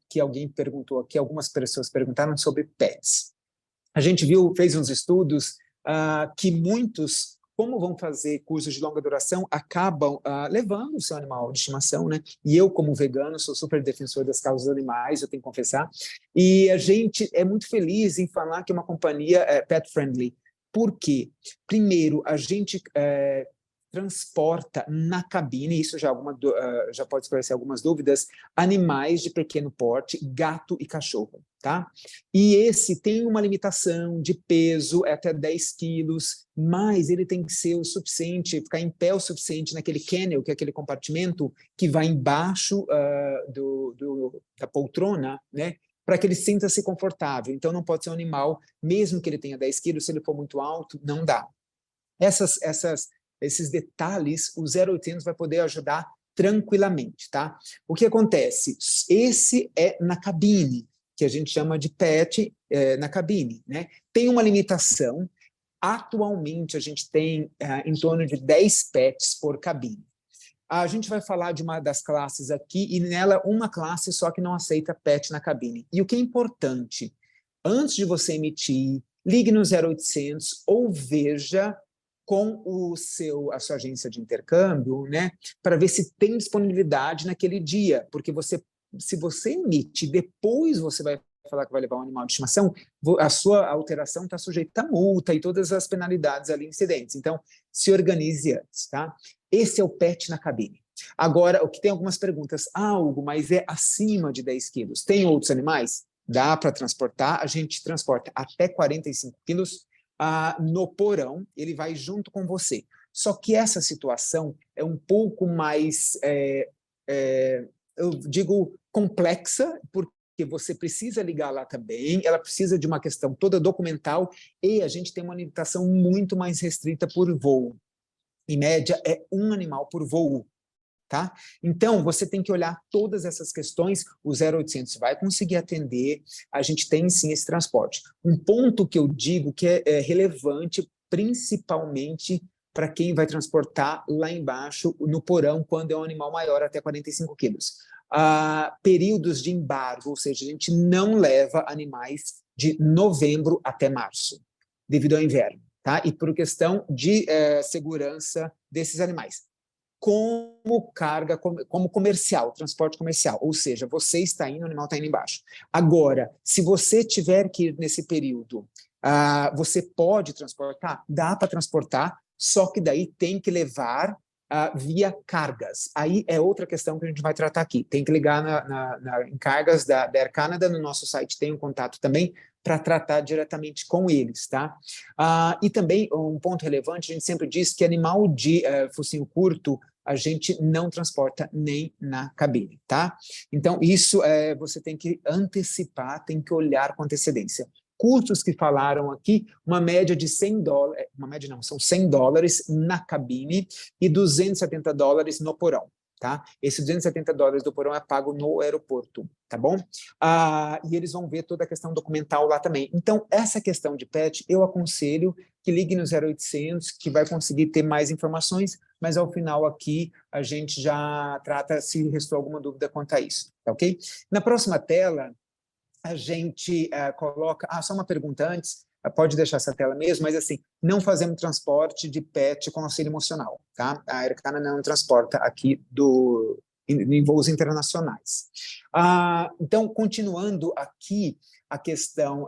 que alguém perguntou aqui, algumas pessoas perguntaram sobre pets. A gente fez uns estudos que muitos, como vão fazer cursos de longa duração, acabam levando o seu animal de estimação, né? E eu, como vegano, sou super defensor das causas animais, eu tenho que confessar. E a gente é muito feliz em falar que é uma companhia pet-friendly. Por quê? Primeiro, a gente transporta na cabine, isso já pode esclarecer algumas dúvidas, animais de pequeno porte, gato e cachorro, tá? E esse tem uma limitação de peso, até 10 quilos, mas ele tem que ser o suficiente, ficar em pé o suficiente naquele kennel, que é aquele compartimento que vai embaixo da poltrona, né? Para que ele sinta-se confortável. Então, não pode ser um animal, mesmo que ele tenha 10 quilos, se ele for muito alto, não dá. Esses detalhes, o 0800 vai poder ajudar tranquilamente, tá? O que acontece? Esse é na cabine, que a gente chama de pet na cabine, né? Tem uma limitação. Atualmente, a gente tem em torno de 10 pets por cabine. A gente vai falar de uma das classes aqui, e nela uma classe só que não aceita pet na cabine. E o que é importante, antes de você emitir, ligue no 0800 ou veja com a sua agência de intercâmbio, né, para ver se tem disponibilidade naquele dia, porque se você emite, depois você vai falar que vai levar um animal de estimação, a sua alteração está sujeita a multa e todas as penalidades ali incidentes. Então, se organize antes, tá? Esse é o pet na cabine. Agora, o que tem algumas perguntas. Hugo, mas é acima de 10 quilos. Tem outros animais? Dá para transportar. A gente transporta até 45 quilos no porão, ele vai junto com você. Só que essa situação é um pouco mais, eu digo, complexa, porque você precisa ligar lá também, ela precisa de uma questão toda documental, e a gente tem uma limitação muito mais restrita por voo. Em média, é um animal por voo. Tá? Então, você tem que olhar todas essas questões, o 0800 vai conseguir atender, a gente tem sim esse transporte. Um ponto que eu digo que é relevante, principalmente para quem vai transportar lá embaixo, no porão, quando é um animal maior, até 45 quilos. Períodos de embargo, ou seja, a gente não leva animais de novembro até março, devido ao inverno, tá? E por questão de segurança desses animais. Como carga, como comercial, transporte comercial, ou seja, você está indo, o animal está indo embaixo. Agora, se você tiver que ir nesse período Você pode transportar? Dá para transportar, só que daí tem que levar via cargas. Aí é outra questão que a gente vai tratar aqui. Tem que ligar em cargas da Air Canada, no nosso site tem um contato também para tratar diretamente com eles, tá? E também um ponto relevante, a gente sempre diz que animal de focinho curto a gente não transporta nem na cabine, tá? Então, isso você tem que antecipar, tem que olhar com antecedência. Custos que falaram aqui, uma média de $100, uma média não, são $100 na cabine e $270 no porão, tá? Esse $270 do porão é pago no aeroporto, tá bom? E eles vão ver toda a questão documental lá também. Então, essa questão de PET, eu aconselho que ligue no 0800, que vai conseguir ter mais informações, mas ao final aqui a gente já trata se restou alguma dúvida quanto a isso, tá ok? Na próxima tela, a gente coloca... só uma pergunta antes, pode deixar essa tela mesmo, mas assim, não fazemos transporte de PET com auxílio emocional, tá? A Air Canada não transporta aqui em voos internacionais. Então, continuando aqui a questão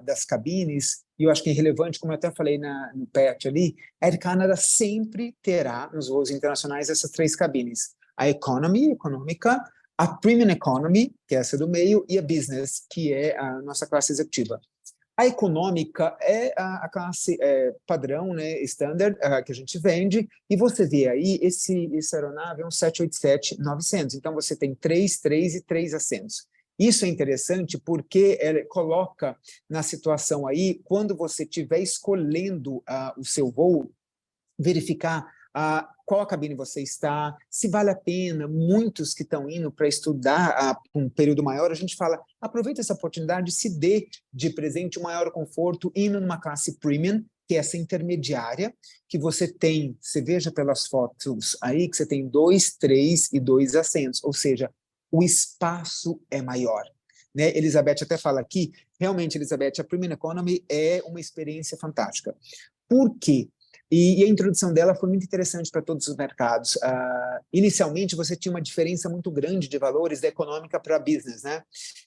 das cabines, e eu acho que é relevante, como eu até falei no PET ali, a Air Canada sempre terá, nos voos internacionais, essas 3 cabines. A Economy, econômica, a Premium Economy, que é essa do meio, e a Business, que é a nossa classe executiva. A econômica é a classe padrão, né, standard, que a gente vende, e você vê aí, esse aeronave é um 787-900, então você tem 3 e 3 assentos. Isso é interessante porque ela coloca na situação aí, quando você estiver escolhendo o seu voo, verificar qual cabine você está, se vale a pena. Muitos que estão indo para estudar um período maior, a gente fala, aproveita essa oportunidade, se dê de presente um maior conforto, indo numa classe premium, que é essa intermediária, que você tem, você veja pelas fotos aí, que você tem 2, 3 e 2 assentos, ou seja, o espaço é maior. Né? Elizabeth até fala aqui, realmente, Elizabeth, a Premium Economy é uma experiência fantástica. Por quê? E a introdução dela foi muito interessante para todos os mercados. Inicialmente, você tinha uma diferença muito grande de valores da econômica para a business, né?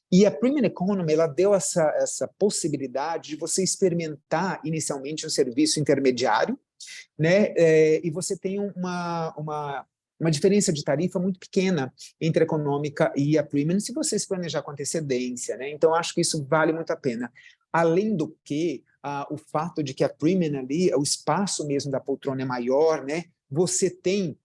E a Premium Economy, ela deu essa possibilidade de você experimentar inicialmente um serviço intermediário, né? E você tem uma diferença de tarifa muito pequena entre a econômica e a Premium, se você se planejar com antecedência, né? Então, acho que isso vale muito a pena. Além do que, o fato de que a Premium ali, o espaço mesmo da poltrona é maior, né? Você tem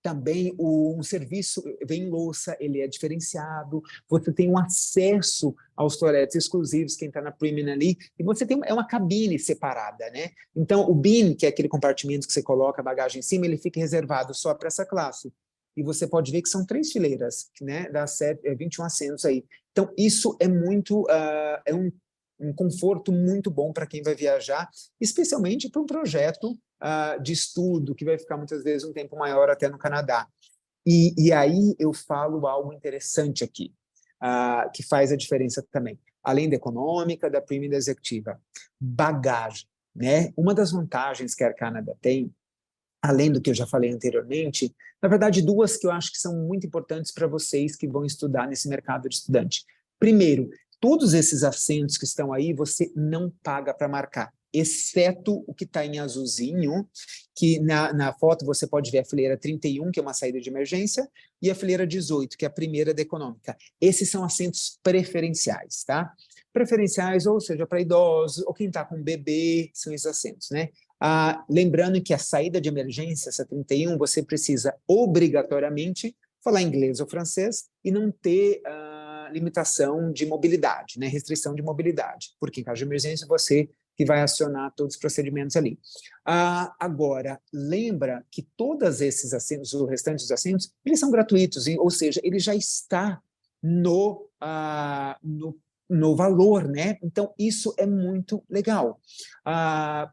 também um serviço, vem louça, ele é diferenciado, você tem um acesso aos toaletes exclusivos, quem está na Premium ali, e você tem uma cabine separada, né? Então, o bin, que é aquele compartimento que você coloca a bagagem em cima, ele fica reservado só para essa classe. E você pode ver que são 3 fileiras, né? Dá 21 assentos aí. Então, isso é muito, é um conforto muito bom para quem vai viajar, especialmente para um projeto de estudo, que vai ficar muitas vezes um tempo maior até no Canadá. E aí eu falo algo interessante aqui, que faz a diferença também. Além da econômica, da Premium e da executiva. Bagagem, né? Uma das vantagens que a Air Canada tem, além do que eu já falei anteriormente, na verdade 2 que eu acho que são muito importantes para vocês que vão estudar nesse mercado de estudante. Primeiro, todos esses assentos que estão aí, você não paga para marcar, exceto o que está em azulzinho, que na foto você pode ver a fileira 31, que é uma saída de emergência, e a fileira 18, que é a primeira da econômica. Esses são assentos preferenciais, tá? Preferenciais, ou seja, para idosos, ou quem está com bebê, são esses assentos, né? Lembrando que a saída de emergência, essa 31, você precisa obrigatoriamente falar inglês ou francês e não ter limitação de mobilidade, né? Restrição de mobilidade, porque em caso de emergência você que vai acionar todos os procedimentos ali. Agora, lembra que todos esses assentos, os restantes dos assentos, eles são gratuitos, ou seja, ele já está no valor, né? Então, isso é muito legal,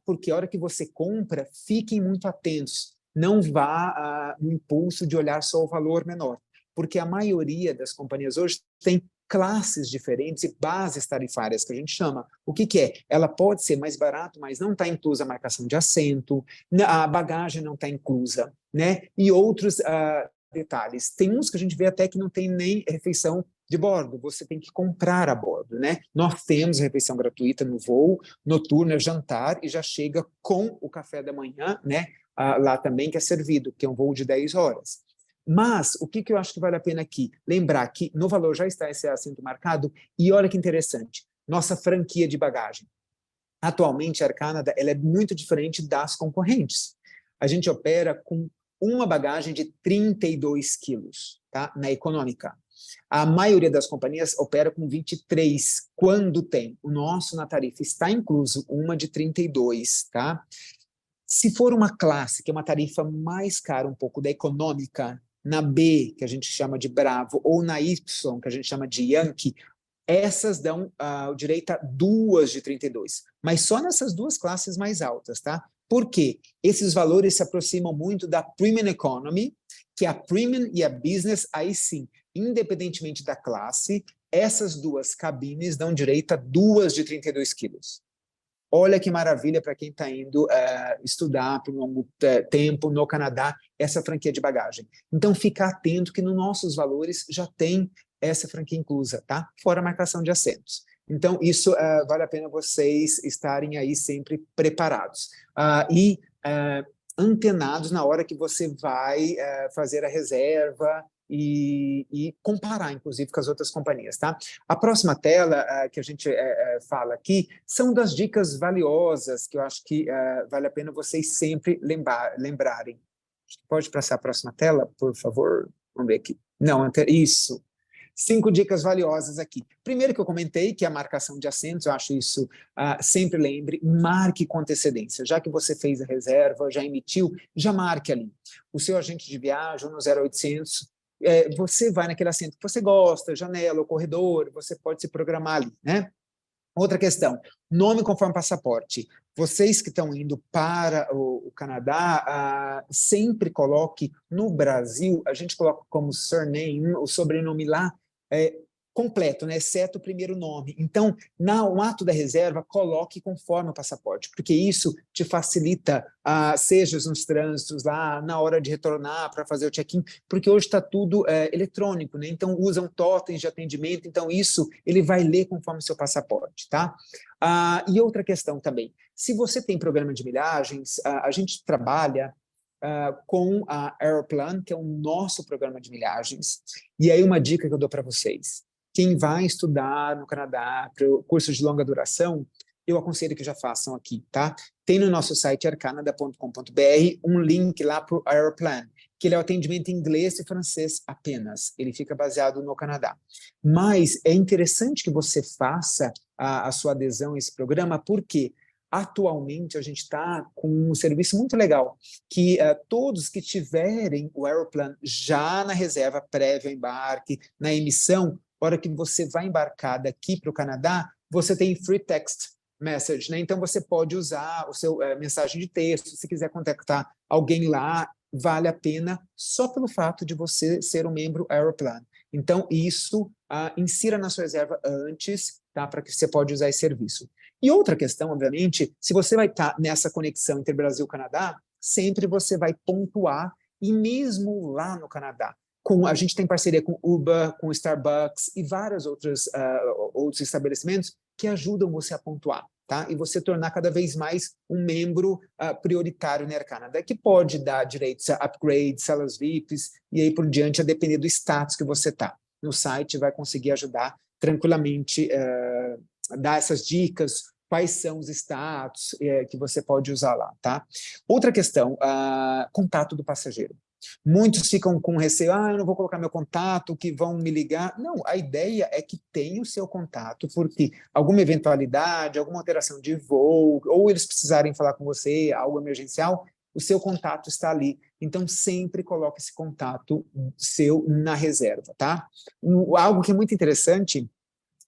porque a hora que você compra, fiquem muito atentos, não vá no impulso de olhar só o valor menor, porque a maioria das companhias hoje tem classes diferentes e bases tarifárias, que a gente chama. O que é? Ela pode ser mais barato, mas não está inclusa a marcação de assento, a bagagem não está inclusa, né? E outros detalhes. Tem uns que a gente vê até que não tem nem refeição de bordo, você tem que comprar a bordo, né? Nós temos refeição gratuita no voo, noturno é jantar e já chega com o café da manhã, né? Lá também que é servido, que é um voo de 10 horas. Mas o que eu acho que vale a pena aqui? Lembrar que no valor já está esse assento marcado e olha que interessante, nossa franquia de bagagem. Atualmente, a Air Canada ela é muito diferente das concorrentes. A gente opera com uma bagagem de 32 quilos, tá? Na econômica. A maioria das companhias opera com 23, quando tem. O nosso, na tarifa, está incluso uma de 32, tá? Se for uma classe, que é uma tarifa mais cara um pouco da econômica, na B, que a gente chama de Bravo, ou na Y, que a gente chama de Yankee, essas dão o direito a 2 de 32, mas só nessas duas classes mais altas, tá? Por quê? Esses valores se aproximam muito da Premium Economy, que a Premium e a Business, aí sim, independentemente da classe, essas duas cabines dão direito a 2 de 32 quilos. Olha que maravilha para quem está indo estudar por um longo tempo no Canadá, essa franquia de bagagem. Então, fica atento que nos nossos valores já tem essa franquia inclusa, tá? Fora a marcação de assentos. Então, isso vale a pena vocês estarem aí sempre preparados. E antenados na hora que você vai fazer a reserva e comparar, inclusive, com as outras companhias, tá? A próxima tela que a gente fala aqui são das dicas valiosas que eu acho que vale a pena vocês sempre lembrarem. Pode passar a próxima tela, por favor? Vamos ver aqui. Não, isso. 5 dicas valiosas aqui. Primeiro que eu comentei, que é a marcação de assentos, eu acho isso, sempre lembre, marque com antecedência. Já que você fez a reserva, já emitiu, já marque ali. O seu agente de viagem, no 0800, você vai naquele assento que você gosta, janela ou corredor, você pode se programar ali, né? Outra questão, nome conforme passaporte. Vocês que estão indo para o Canadá, sempre coloque, no Brasil, a gente coloca como surname, o sobrenome lá, completo, né, exceto o primeiro nome. Então, no ato da reserva, coloque conforme o passaporte, porque isso te facilita, seja nos trânsitos lá, na hora de retornar para fazer o check-in, porque hoje está tudo eletrônico, né? Então usam totens de atendimento, então isso ele vai ler conforme o seu passaporte, tá? E outra questão também, se você tem programa de milhagens, a gente trabalha com a Aeroplan, que é o nosso programa de milhagens, e aí uma dica que eu dou para vocês, quem vai estudar no Canadá para o curso de longa duração, eu aconselho que já façam aqui, tá? Tem no nosso site aircanada.com.br um link lá para o Aeroplan, que ele é o atendimento em inglês e francês apenas. Ele fica baseado no Canadá. Mas é interessante que você faça a sua adesão a esse programa, porque atualmente a gente está com um serviço muito legal, que todos que tiverem o Aeroplan já na reserva prévia ao embarque, na emissão, hora que você vai embarcar daqui para o Canadá, você tem free text message, né? Então você pode usar o seu mensagem de texto, se quiser contactar alguém lá, vale a pena só pelo fato de você ser um membro Aeroplan. Então isso insira na sua reserva antes, tá? Para que você pode usar esse serviço. E outra questão, obviamente, se você vai estar nessa conexão entre Brasil e Canadá, sempre você vai pontuar, e mesmo lá no Canadá, a gente tem parceria com Uber, com Starbucks e vários outros estabelecimentos que ajudam você a pontuar, tá? E você tornar cada vez mais um membro prioritário na Air Canada, que pode dar direitos a upgrades, salas VIPs e aí por diante, a depender do status que você está. No site vai conseguir ajudar tranquilamente, dar essas dicas, quais são os status que você pode usar lá, tá? Outra questão, contato do passageiro. Muitos ficam com receio, eu não vou colocar meu contato, que vão me ligar. Não, a ideia é que tenha o seu contato, porque alguma eventualidade, alguma alteração de voo, ou eles precisarem falar com você, algo emergencial, o seu contato está ali. Então, sempre coloque esse contato seu na reserva, tá? Algo que é muito interessante,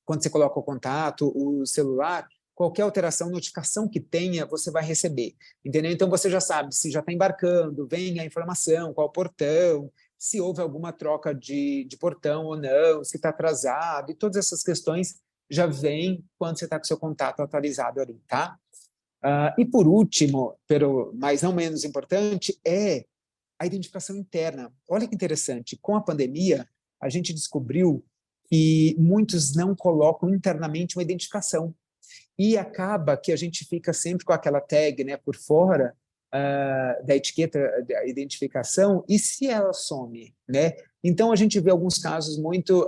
quando você coloca o contato, o celular, qualquer alteração, notificação que tenha, você vai receber, entendeu? Então, você já sabe se já está embarcando, vem a informação, qual portão, se houve alguma troca de portão ou não, se está atrasado, e todas essas questões já vêm quando você está com o seu contato atualizado ali, tá? E por último, mas não menos importante, é a identificação interna. Olha que interessante, com a pandemia, a gente descobriu que muitos não colocam internamente uma identificação. E acaba que a gente fica sempre com aquela tag, né, por fora da etiqueta, da identificação, e se ela some, né? Então, a gente vê alguns casos muito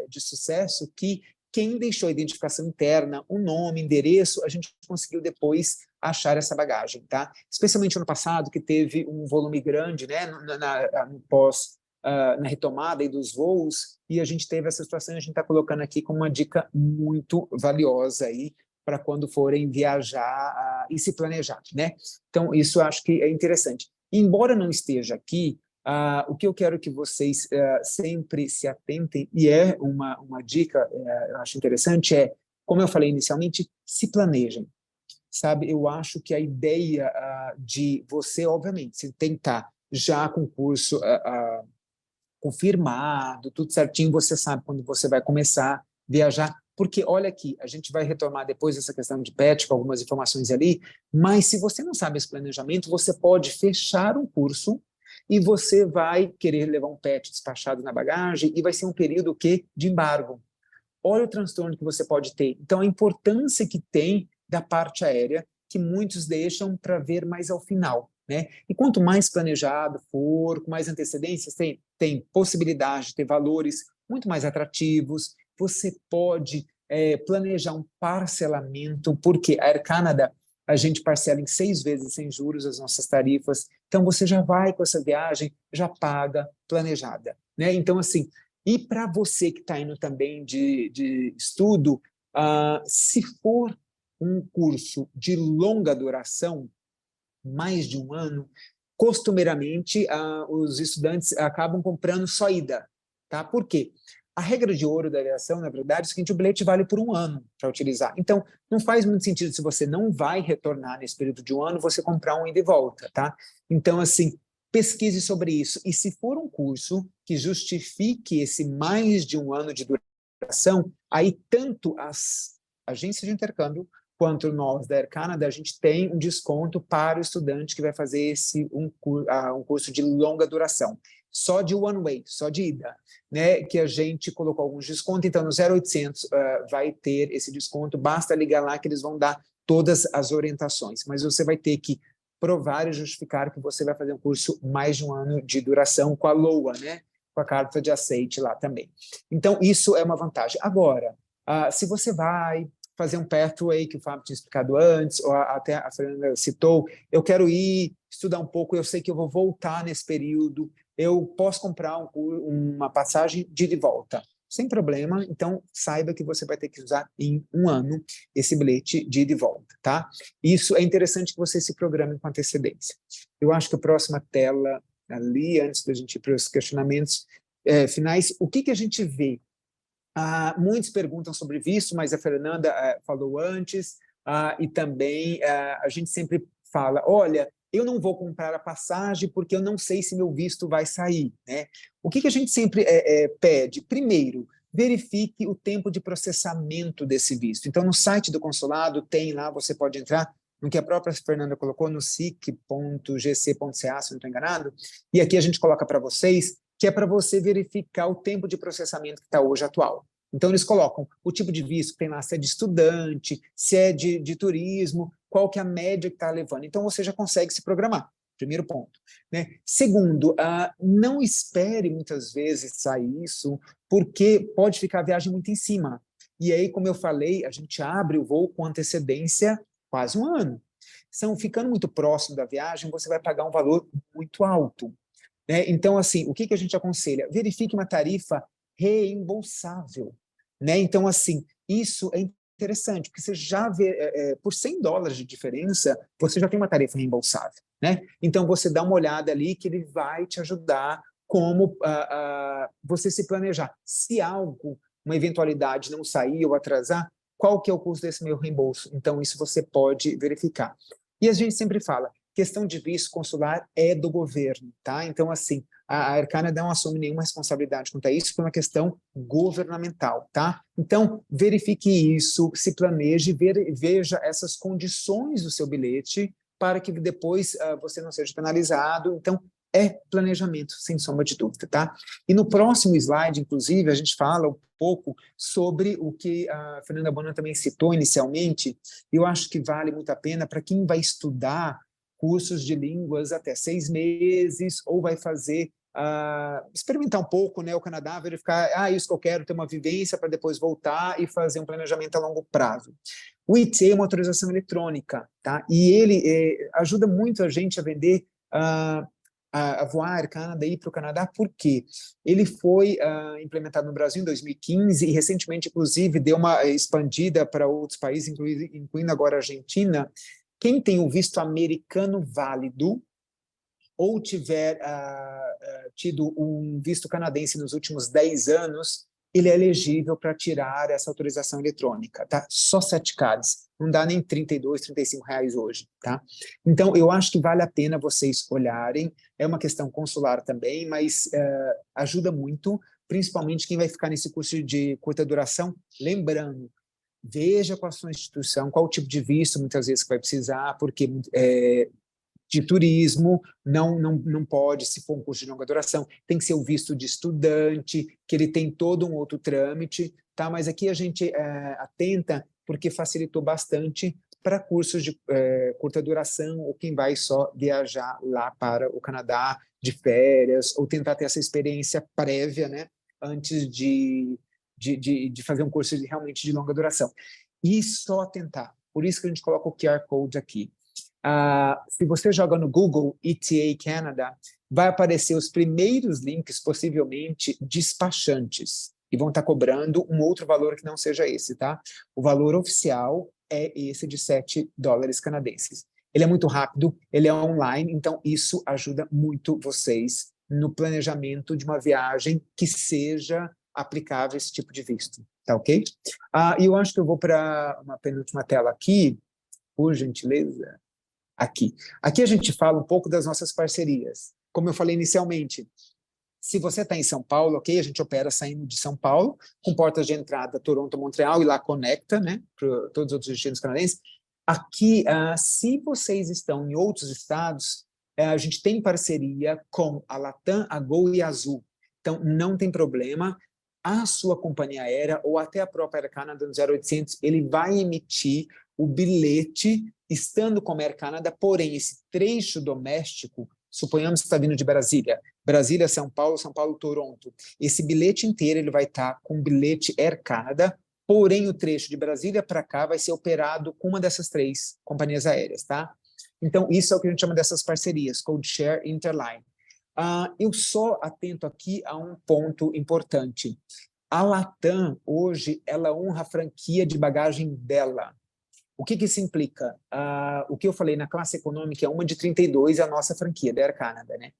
de sucesso que quem deixou a identificação interna, o nome, endereço, a gente conseguiu depois achar essa bagagem, tá? Especialmente ano passado, que teve um volume grande, né, na retomada aí dos voos, e a gente teve essa situação, a gente está colocando aqui como uma dica muito valiosa aí para quando forem viajar e se planejar, né? Então, isso eu acho que é interessante. Embora não esteja aqui, o que eu quero que vocês sempre se atentem, e é uma dica, eu acho interessante, como eu falei inicialmente, se planejem. Sabe, eu acho que a ideia de você, obviamente, se tentar já com o curso confirmado, tudo certinho, você sabe quando você vai começar a viajar, porque olha aqui, a gente vai retomar depois essa questão de PET, com algumas informações ali, mas se você não sabe esse planejamento, você pode fechar um curso e você vai querer levar um PET despachado na bagagem e vai ser um período de embargo. Olha o transtorno que você pode ter. Então, a importância que tem da parte aérea, que muitos deixam para ver mais ao final, né? E quanto mais planejado for, com mais antecedências, tem possibilidade de ter valores muito mais atrativos, você pode planejar um parcelamento, porque a Air Canada, a gente parcela em 6 vezes sem juros as nossas tarifas, então você já vai com essa viagem, já paga, planejada, né? Então, assim, e para você que está indo também de estudo, se for um curso de longa duração, mais de um ano, costumeiramente os estudantes acabam comprando só ida. Tá? Por quê? A regra de ouro da aviação, na verdade, é o seguinte: o bilhete vale por um ano para utilizar. Então, não faz muito sentido, se você não vai retornar nesse período de um ano, você comprar um ida e volta. Tá? Então, assim, pesquise sobre isso. E se for um curso que justifique esse mais de um ano de duração, aí tanto as agências de intercâmbio quanto nós da Air Canada, a gente tem um desconto para o estudante que vai fazer um curso de longa duração. Só de one way, só de ida, né? Que a gente colocou alguns descontos, então no 0800 vai ter esse desconto, basta ligar lá que eles vão dar todas as orientações, mas você vai ter que provar e justificar que você vai fazer um curso mais de um ano de duração com a LOA, né? Com a carta de aceite lá também. Então, isso é uma vantagem. Agora, se você vai fazer um pathway que o Fábio tinha explicado antes, ou até a Fernanda citou, eu quero ir estudar um pouco, eu sei que eu vou voltar nesse período, eu posso comprar uma passagem de ida e volta, sem problema, então saiba que você vai ter que usar em um ano esse bilhete de ida e volta, tá? Isso é interessante que você se programe com antecedência. Eu acho que a próxima tela ali, antes da gente ir para os questionamentos finais, o que a gente vê? Muitos perguntam sobre visto, mas a Fernanda falou antes, e também a gente sempre fala, olha, eu não vou comprar a passagem porque eu não sei se meu visto vai sair, né? O que a gente sempre pede? Primeiro, verifique o tempo de processamento desse visto. Então, no site do consulado tem lá, você pode entrar no que a própria Fernanda colocou, no sic.gc.ca, se não estou enganado, e aqui a gente coloca para vocês, que é para você verificar o tempo de processamento que está hoje atual. Então, eles colocam o tipo de visto que tem lá, se é de estudante, se é de turismo, qual que é a média que está levando. Então, você já consegue se programar. Primeiro ponto. Né? Segundo, não espere muitas vezes sair isso, porque pode ficar a viagem muito em cima. E aí, como eu falei, a gente abre o voo com antecedência quase um ano. Então, ficando muito próximo da viagem, você vai pagar um valor muito alto. Né? Então, assim, o que a gente aconselha? Verifique uma tarifa reembolsável. Né? Então, assim, isso é interessante, porque você já vê, por $100 de diferença, você já tem uma tarifa reembolsável. Né? Então, você dá uma olhada ali que ele vai te ajudar como você se planejar. Se algo, uma eventualidade não sair ou atrasar, qual que é o custo desse meu reembolso? Então, isso você pode verificar. E a gente sempre fala, questão de visto consular é do governo, tá? Então, assim, a Air Canada não assume nenhuma responsabilidade quanto a isso, por uma questão governamental, tá? Então, verifique isso, se planeje, veja essas condições do seu bilhete, para que depois você não seja penalizado. Então, é planejamento, sem sombra de dúvida, tá? E no próximo slide, inclusive, a gente fala um pouco sobre o que a Fernanda Bona também citou inicialmente, e eu acho que vale muito a pena para quem vai estudar cursos de línguas até 6 meses, ou vai fazer, experimentar um pouco, né, o Canadá, verificar, isso que eu quero, ter uma vivência para depois voltar e fazer um planejamento a longo prazo. O ETA é uma autorização eletrônica, tá? E ele ajuda muito a gente a vender a voar Air Canada e ir para o Canadá, porque ele foi implementado no Brasil em 2015 e recentemente, inclusive, deu uma expandida para outros países, incluindo agora a Argentina. Quem tem o visto americano válido ou tiver tido um visto canadense nos últimos 10 anos, ele é elegível para tirar essa autorização eletrônica, tá? Só 7 CADs, não dá nem R$32, R$35 hoje, tá? Então, eu acho que vale a pena vocês olharem, é uma questão consular também, mas ajuda muito, principalmente quem vai ficar nesse curso de curta duração, lembrando, veja com a sua instituição, qual tipo de visto, muitas vezes, que vai precisar, porque de turismo, não pode, se for um curso de longa duração, tem que ser o visto de estudante, que ele tem todo um outro trâmite, tá? Mas aqui a gente atenta, porque facilitou bastante para cursos de curta duração, ou quem vai só viajar lá para o Canadá de férias, ou tentar ter essa experiência prévia, né, antes de fazer um curso realmente de longa duração. E só atentar, por isso que a gente coloca o QR Code aqui. Se você joga no Google ETA Canada, vai aparecer os primeiros links, possivelmente despachantes, e vão estar cobrando um outro valor que não seja esse, tá? O valor oficial é esse de $7 canadenses. Ele é muito rápido, ele é online, então isso ajuda muito vocês no planejamento de uma viagem que seja aplicável esse tipo de visto, tá ok? E eu acho que eu vou para uma penúltima tela aqui, por gentileza. Aqui a gente fala um pouco das nossas parcerias. Como eu falei inicialmente, se você está em São Paulo, ok, a gente opera saindo de São Paulo, com portas de entrada Toronto, Montreal, e lá conecta, né, para todos os outros destinos canadenses. Aqui, se vocês estão em outros estados, a gente tem parceria com a Latam, a Gol e a Azul. Então, não tem problema. A sua companhia aérea, ou até a própria Air Canada no 0800, ele vai emitir o bilhete estando como Air Canada, porém, esse trecho doméstico, suponhamos que está vindo de Brasília, Brasília, São Paulo, São Paulo, Toronto, esse bilhete inteiro ele vai estar com o bilhete Air Canada, porém, o trecho de Brasília para cá vai ser operado com uma dessas 3 companhias aéreas, tá? Então, isso é o que a gente chama dessas parcerias, Code Share Interline. Eu só atento aqui a um ponto importante. A Latam, hoje, ela honra a franquia de bagagem dela. O que isso implica? O que eu falei na classe econômica é uma de 32, a nossa franquia, da Air Canada, né?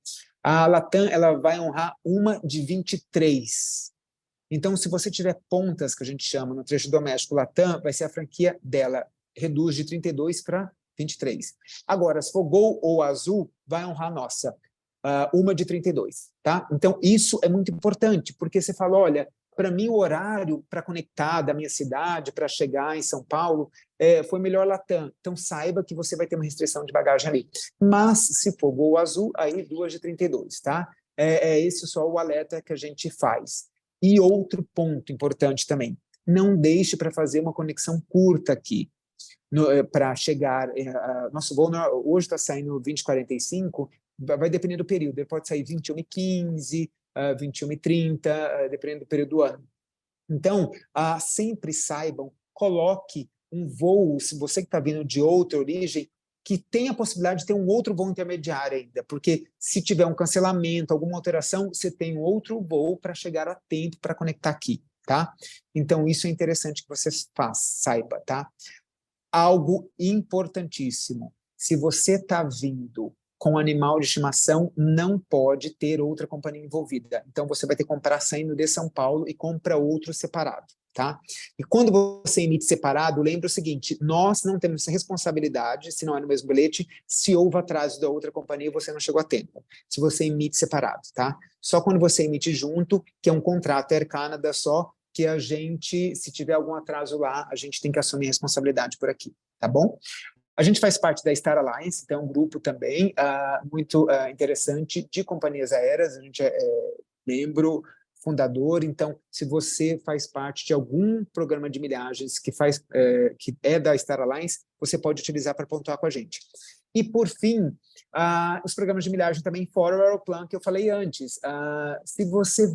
A Latam, ela vai honrar uma de 23. Então, se você tiver pontas, que a gente chama no trecho doméstico Latam, vai ser a franquia dela, reduz de 32 para 23. Agora, se for Gol ou Azul, vai honrar a nossa, uma de 32, tá? Então, isso é muito importante, porque você fala, olha, para mim o horário para conectar da minha cidade, para chegar em São Paulo, foi melhor Latam. Então, saiba que você vai ter uma restrição de bagagem ali. Mas, se for Gol Azul, aí 2 de 32, tá? Esse só o alerta que a gente faz. E outro ponto importante também, não deixe para fazer uma conexão curta aqui, para chegar, nosso voo hoje está saindo 20h45, vai depender do período, ele pode sair 21h15, 21h30, dependendo do período do ano. Então, sempre saibam, coloque um voo, se você que está vindo de outra origem, que tem a possibilidade de ter um outro voo intermediário ainda, porque se tiver um cancelamento, alguma alteração, você tem um outro voo para chegar a tempo para conectar aqui, tá? Então, isso é interessante que você saiba, tá? Algo importantíssimo, se você está vindo com animal de estimação, não pode ter outra companhia envolvida. Então, você vai ter que comprar saindo de São Paulo e compra outro separado, tá? E quando você emite separado, lembra o seguinte, nós não temos responsabilidade, se não é no mesmo bilhete, se houve atraso da outra companhia e você não chegou a tempo. Se você emite separado, tá? Só quando você emite junto, que é um contrato Air Canada só, que a gente, se tiver algum atraso lá, a gente tem que assumir a responsabilidade por aqui, tá bom? A gente faz parte da Star Alliance, então é um grupo também muito interessante de companhias aéreas. A gente é membro fundador, então se você faz parte de algum programa de milhagens que é da Star Alliance, você pode utilizar para pontuar com a gente. E por fim, os programas de milhagem também fora o Aeroplan que eu falei antes. Se você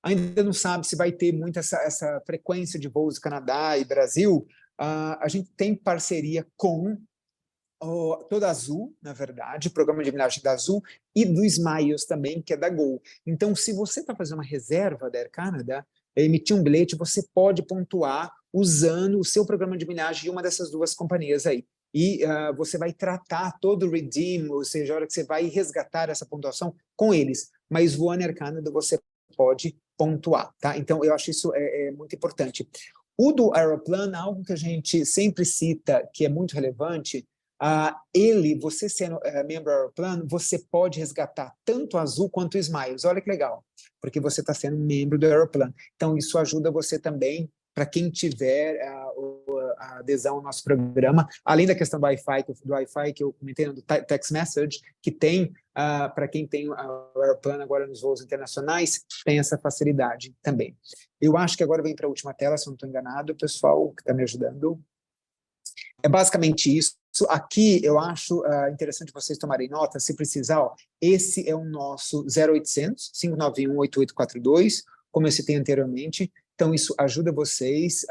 ainda não sabe se vai ter muita essa frequência de voos do Canadá e Brasil, a gente tem parceria com toda a Azul, na verdade, o programa de milhagem da Azul, e do Smiles também, que é da Gol. Então, se você está fazendo uma reserva da Air Canada, emitir um bilhete, você pode pontuar usando o seu programa de milhagem de uma dessas duas companhias aí. E você vai tratar todo o redeem, ou seja, a hora que você vai resgatar essa pontuação com eles. Mas voando Air Canada, você pode pontuar, tá? Então, eu acho isso muito importante. O do Aeroplan, algo que a gente sempre cita, que é muito relevante, você sendo membro do Aeroplan, você pode resgatar tanto o Azul quanto o Smiles. Olha que legal, porque você está sendo membro do Aeroplan. Então, isso ajuda você também, para quem tiver a adesão ao nosso programa, além da questão do Wi-Fi que eu comentei no text message, que tem, para quem tem o Aeroplan agora nos voos internacionais, tem essa facilidade também. Eu acho que agora vem para a última tela, se eu não estou enganado, o pessoal que está me ajudando. É basicamente isso. Aqui eu acho interessante vocês tomarem nota, se precisar, esse é o nosso 0800 591 8842, como eu citei anteriormente. Então, isso ajuda vocês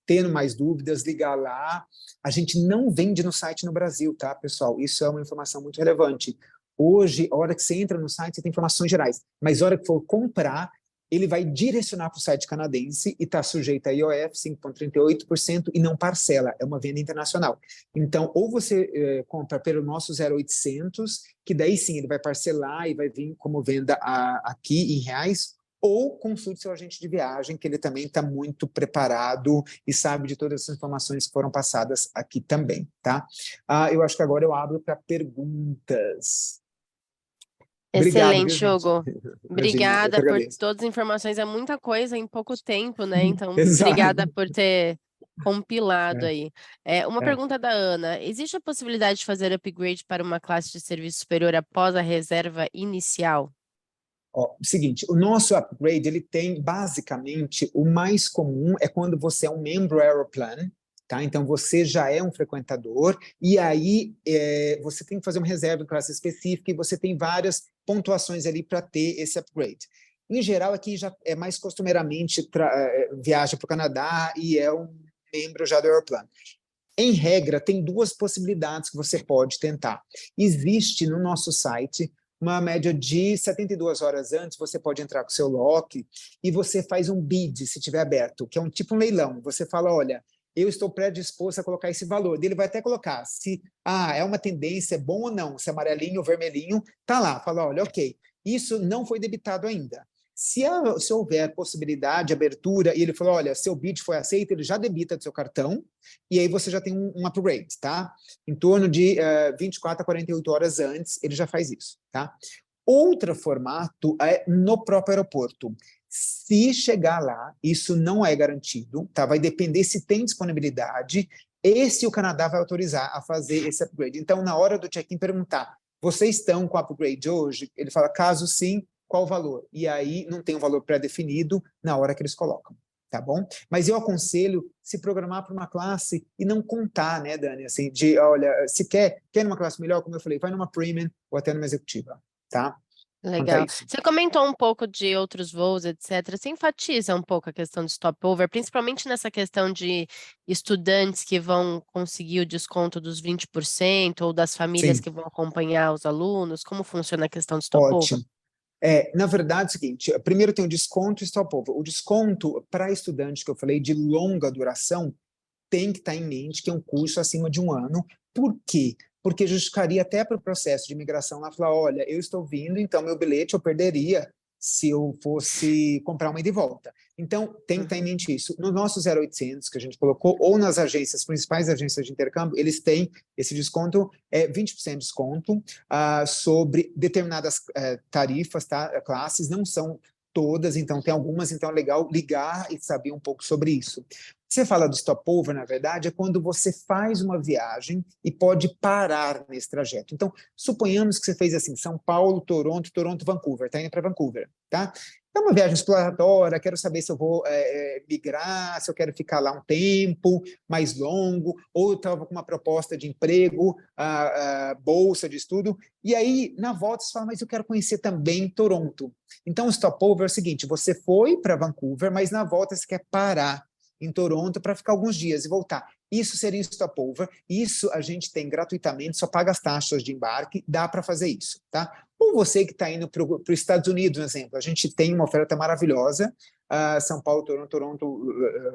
tendo mais dúvidas, ligar lá. A gente não vende no site no Brasil, tá, pessoal? Isso é uma informação muito relevante. Hoje, a hora que você entra no site, você tem informações gerais, mas a hora que for comprar, ele vai direcionar para o site canadense e está sujeito a IOF 5,38% e não parcela, é uma venda internacional. Então, ou você compra pelo nosso 0800, que daí sim ele vai parcelar e vai vir como venda aqui em reais, ou consulte seu agente de viagem, que ele também está muito preparado e sabe de todas as informações que foram passadas aqui também, tá? Eu acho que agora eu abro para perguntas. Excelente, Obrigado, Hugo. Obrigada por todas as informações, é muita coisa em pouco tempo, né? Então, obrigada por ter compilado aí. Uma pergunta da Ana: existe a possibilidade de fazer upgrade para uma classe de serviço superior após a reserva inicial? Seguinte, o nosso upgrade, ele tem basicamente, o mais comum é quando você é um membro Aeroplan, tá? Então você já é um frequentador e aí você tem que fazer uma reserva em classe específica e você tem várias pontuações ali para ter esse upgrade. Em geral, aqui já é mais costumeiramente viaja para o Canadá e é um membro já do Aeroplan. Em regra, tem duas possibilidades que você pode tentar. Existe no nosso site uma média de 72 horas antes, você pode entrar com o seu lock e você faz um bid, se tiver aberto, que é um leilão. Você fala, olha, eu estou predisposto a colocar esse valor. Ele vai até colocar se é uma tendência, é bom ou não, se é amarelinho ou vermelhinho, tá lá. Fala, olha, ok, isso não foi debitado ainda. Se houver possibilidade, abertura, e ele falou, olha, seu bid foi aceito, ele já debita do seu cartão, e aí você já tem um upgrade, tá? Em torno de 24 a 48 horas antes, ele já faz isso, tá? Outro formato é no próprio aeroporto. Se chegar lá, isso não é garantido, tá? Vai depender se tem disponibilidade e se o Canadá vai autorizar a fazer esse upgrade. Então, na hora do check-in, perguntar, vocês estão com upgrade hoje? Ele fala, caso sim, qual o valor? E aí não tem um valor pré-definido na hora que eles colocam, tá bom? Mas eu aconselho se programar para uma classe e não contar, né, Dani? Assim, olha, se quer numa classe melhor, como eu falei, vai numa premium ou até numa executiva, tá? Legal. Você comentou um pouco de outros voos, etc. Você enfatiza um pouco a questão de stopover, principalmente nessa questão de estudantes que vão conseguir o desconto dos 20% ou das famílias que vão acompanhar os alunos. Como funciona a questão de stopover? Ótimo. Na verdade, é o seguinte, primeiro tem o desconto e stopover. O desconto para estudante, que eu falei, de longa duração, tem que estar em mente que é um curso acima de 1 ano. Por quê? Porque justificaria até para o processo de imigração lá, falar, olha, eu estou vindo, então meu bilhete eu perderia se eu fosse comprar uma ida e volta. Então, tem que estar em mente isso. No nosso 0800, que a gente colocou, ou nas principais agências de intercâmbio, eles têm esse desconto, 20% de desconto sobre determinadas tarifas, tá? Classes, não são todas, então tem algumas, então é legal ligar e saber um pouco sobre isso. Você fala do stopover, na verdade, é quando você faz uma viagem e pode parar nesse trajeto. Então, suponhamos que você fez assim, São Paulo, Toronto, Toronto, Vancouver, está indo para Vancouver, tá? É uma viagem exploratória, quero saber se eu vou migrar, se eu quero ficar lá um tempo mais longo, ou eu estava com uma proposta de emprego, bolsa de estudo, e aí, na volta, você fala, mas eu quero conhecer também Toronto. Então, o stopover é o seguinte, você foi para Vancouver, mas na volta você quer parar em Toronto para ficar alguns dias e voltar. Isso seria o stopover, isso a gente tem gratuitamente, só paga as taxas de embarque, dá para fazer isso, tá? Ou você que está indo para os Estados Unidos, por exemplo, a gente tem uma oferta maravilhosa, São Paulo, Toronto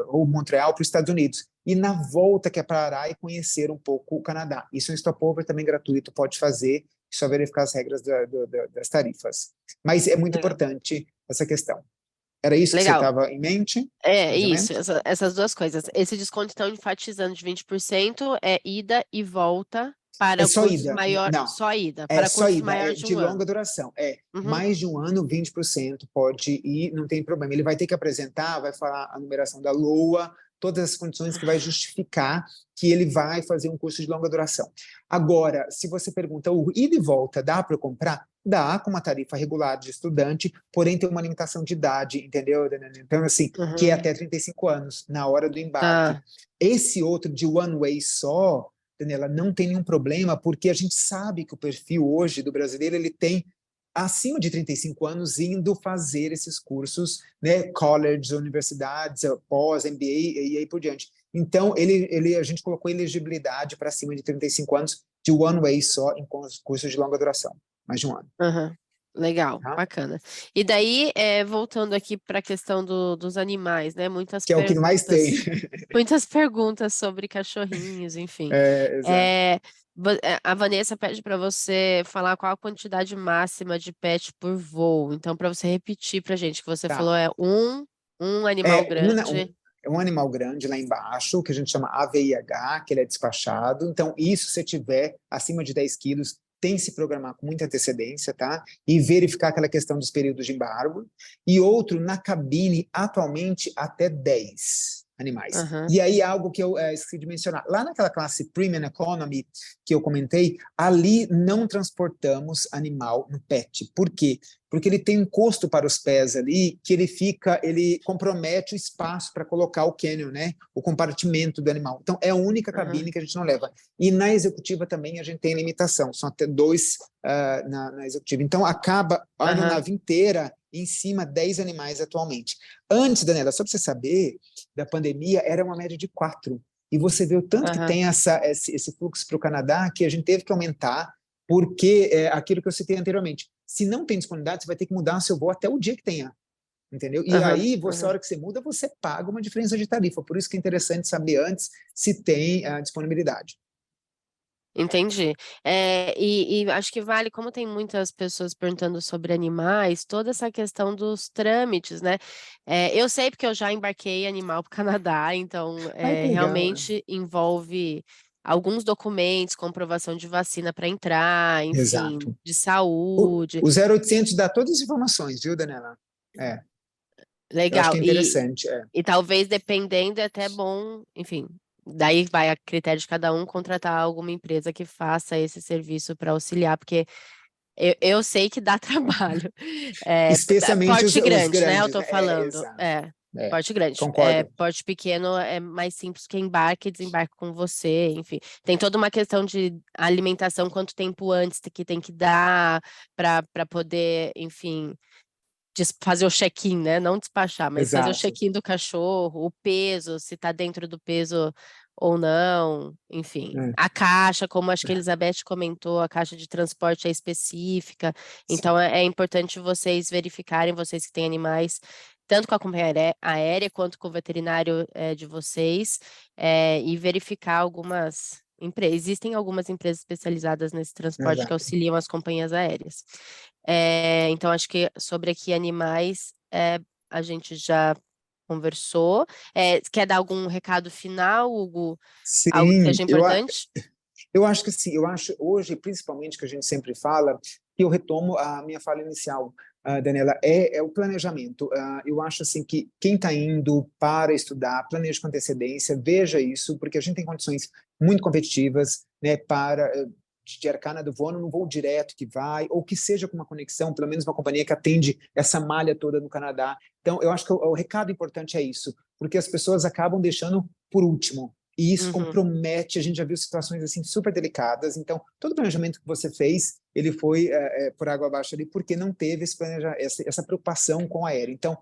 ou Montreal para os Estados Unidos, e na volta quer parar e conhecer um pouco o Canadá. Isso é um stopover também gratuito, pode fazer, só verificar as regras das tarifas. Mas é muito importante essa questão. Era isso que você Legal. estava em mente? É, mais ou isso, menos? essas duas coisas. Esse desconto, então, enfatizando de 20%, é ida e volta para É só cursos ida. maior, Não, só ida, é para só cursos ida, maior é de de um ano. longa duração. Uhum. Mais de um ano, 20% pode ir, não tem problema. Ele vai ter que apresentar, vai falar a numeração da LOA, todas as condições que vai justificar que ele vai fazer um curso de longa duração. Agora, se você pergunta, o ida e volta dá para eu comprar? Dá, com uma tarifa regular de estudante, porém tem uma limitação de idade, entendeu, Daniela? Então, assim, que é até 35 anos, na hora do embarque. Tá. Esse outro de one way só, Daniela, não tem nenhum problema, porque a gente sabe que o perfil hoje do brasileiro, ele tem acima de 35 anos indo fazer esses cursos, né, colleges, universidades, pós, MBA e aí por diante. Então, a gente colocou elegibilidade para acima de 35 anos de one way só em cursos de longa duração, mais de um ano. Uhum. Legal, Tá? bacana. E daí, voltando aqui para a questão dos animais, né? Que é o que mais tem. Muitas perguntas sobre cachorrinhos, enfim. Exato. A Vanessa pede para você falar qual a quantidade máxima de pet por voo. Então, para você repetir para a gente, que você falou Tá. um animal grande. É um animal grande lá embaixo, que a gente chama AVIH, que ele é despachado. Então, isso, se tiver acima de 10 quilos, tem que se programar com muita antecedência, tá? E verificar aquela questão dos períodos de embargo. E outro, na cabine, atualmente, até 10 animais. Uhum. E aí, algo que eu esqueci de mencionar. Lá naquela classe Premium Economy, que eu comentei, ali não transportamos animal no pet. Por quê? Porque ele tem um encosto para os pés ali, que ele compromete o espaço para colocar o canyon, né? O compartimento do animal. Então, é a única cabine que a gente não leva. E na executiva também a gente tem limitação, são até 2 na executiva. Então, acaba a aeronave inteira em cima 10 animais atualmente. Antes, Daniela, só para você saber, da pandemia, era uma média de 4. E você vê o tanto que tem esse fluxo para o Canadá, que a gente teve que aumentar, porque aquilo que eu citei anteriormente, se não tem disponibilidade, você vai ter que mudar o seu voo até o dia que tenha, entendeu? E aí, a hora que você muda, você paga uma diferença de tarifa. Por isso que é interessante saber antes se tem disponibilidade. Entendi. E acho que vale, como tem muitas pessoas perguntando sobre animais, toda essa questão dos trâmites, né? Eu sei porque eu já embarquei animal para o Canadá, então Ai, que legal, realmente envolve alguns documentos, comprovação de vacina para entrar, enfim, Exato. de saúde. O 0800 dá todas as informações, viu, Daniela? Eu acho Legal. que é interessante. E talvez, dependendo, é até bom, enfim, daí vai a critério de cada um contratar alguma empresa que faça esse serviço para auxiliar, porque eu sei que dá trabalho. Especialmente Porte os grande, né? Eu grandes. tô falando. Exato. Porte grande. Concordo. Porte pequeno é mais simples que embarque e desembarque com você, enfim. Tem toda uma questão de alimentação, quanto tempo antes que tem que dar para poder, enfim, fazer o check-in, né? Não despachar, mas fazer o Exato. check-in do cachorro, o peso, se está dentro do peso ou não, enfim. A caixa, como acho que a Elizabeth comentou, a caixa de transporte é específica, então é importante vocês verificarem, vocês que têm animais, tanto com a companhia aérea quanto com o veterinário de vocês, e verificar algumas empresas. Existem algumas empresas especializadas nesse transporte que Exato. auxiliam as companhias aéreas. Então, acho que sobre aqui animais, a gente já conversou. Quer dar algum recado final, Hugo? Algo que Sim, seja importante? eu acho que sim. Eu acho hoje, principalmente, que a gente sempre fala, que eu retomo a minha fala inicial. Daniela, é o planejamento. Eu acho assim que quem está indo para estudar, planeje com antecedência, veja isso, porque a gente tem condições muito competitivas, né, para de Air Canada, voando num voo direto que vai, ou que seja com uma conexão, pelo menos uma companhia que atende essa malha toda no Canadá. Então, eu acho que o recado importante é isso, porque as pessoas acabam deixando por último. E isso compromete, a gente já viu situações assim super delicadas. Então, todo o planejamento que você fez, ele foi por água abaixo ali, porque não teve essa preocupação com a aérea. Então,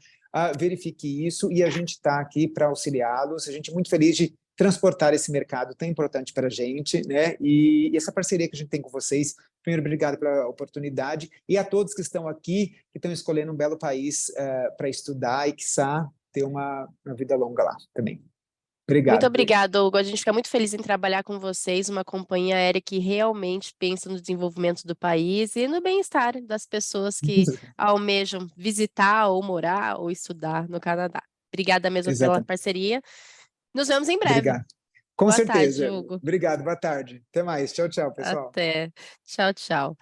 verifique isso e a gente está aqui para auxiliá-los. A gente é muito feliz de transportar esse mercado tão importante para a gente, né? E essa parceria que a gente tem com vocês. Primeiro, obrigado pela oportunidade. E a todos que estão aqui, que estão escolhendo um belo país para estudar e, quiçá, ter uma vida longa lá também. Obrigado. Muito obrigada, Hugo. A gente fica muito feliz em trabalhar com vocês, uma companhia aérea que realmente pensa no desenvolvimento do país e no bem-estar das pessoas que almejam visitar ou morar ou estudar no Canadá. Obrigada mesmo pela parceria. Nos vemos em breve. Obrigado. Com Boa certeza. tarde, Hugo. Obrigado, boa tarde. Até mais. Tchau, tchau, pessoal. Até. Tchau, tchau.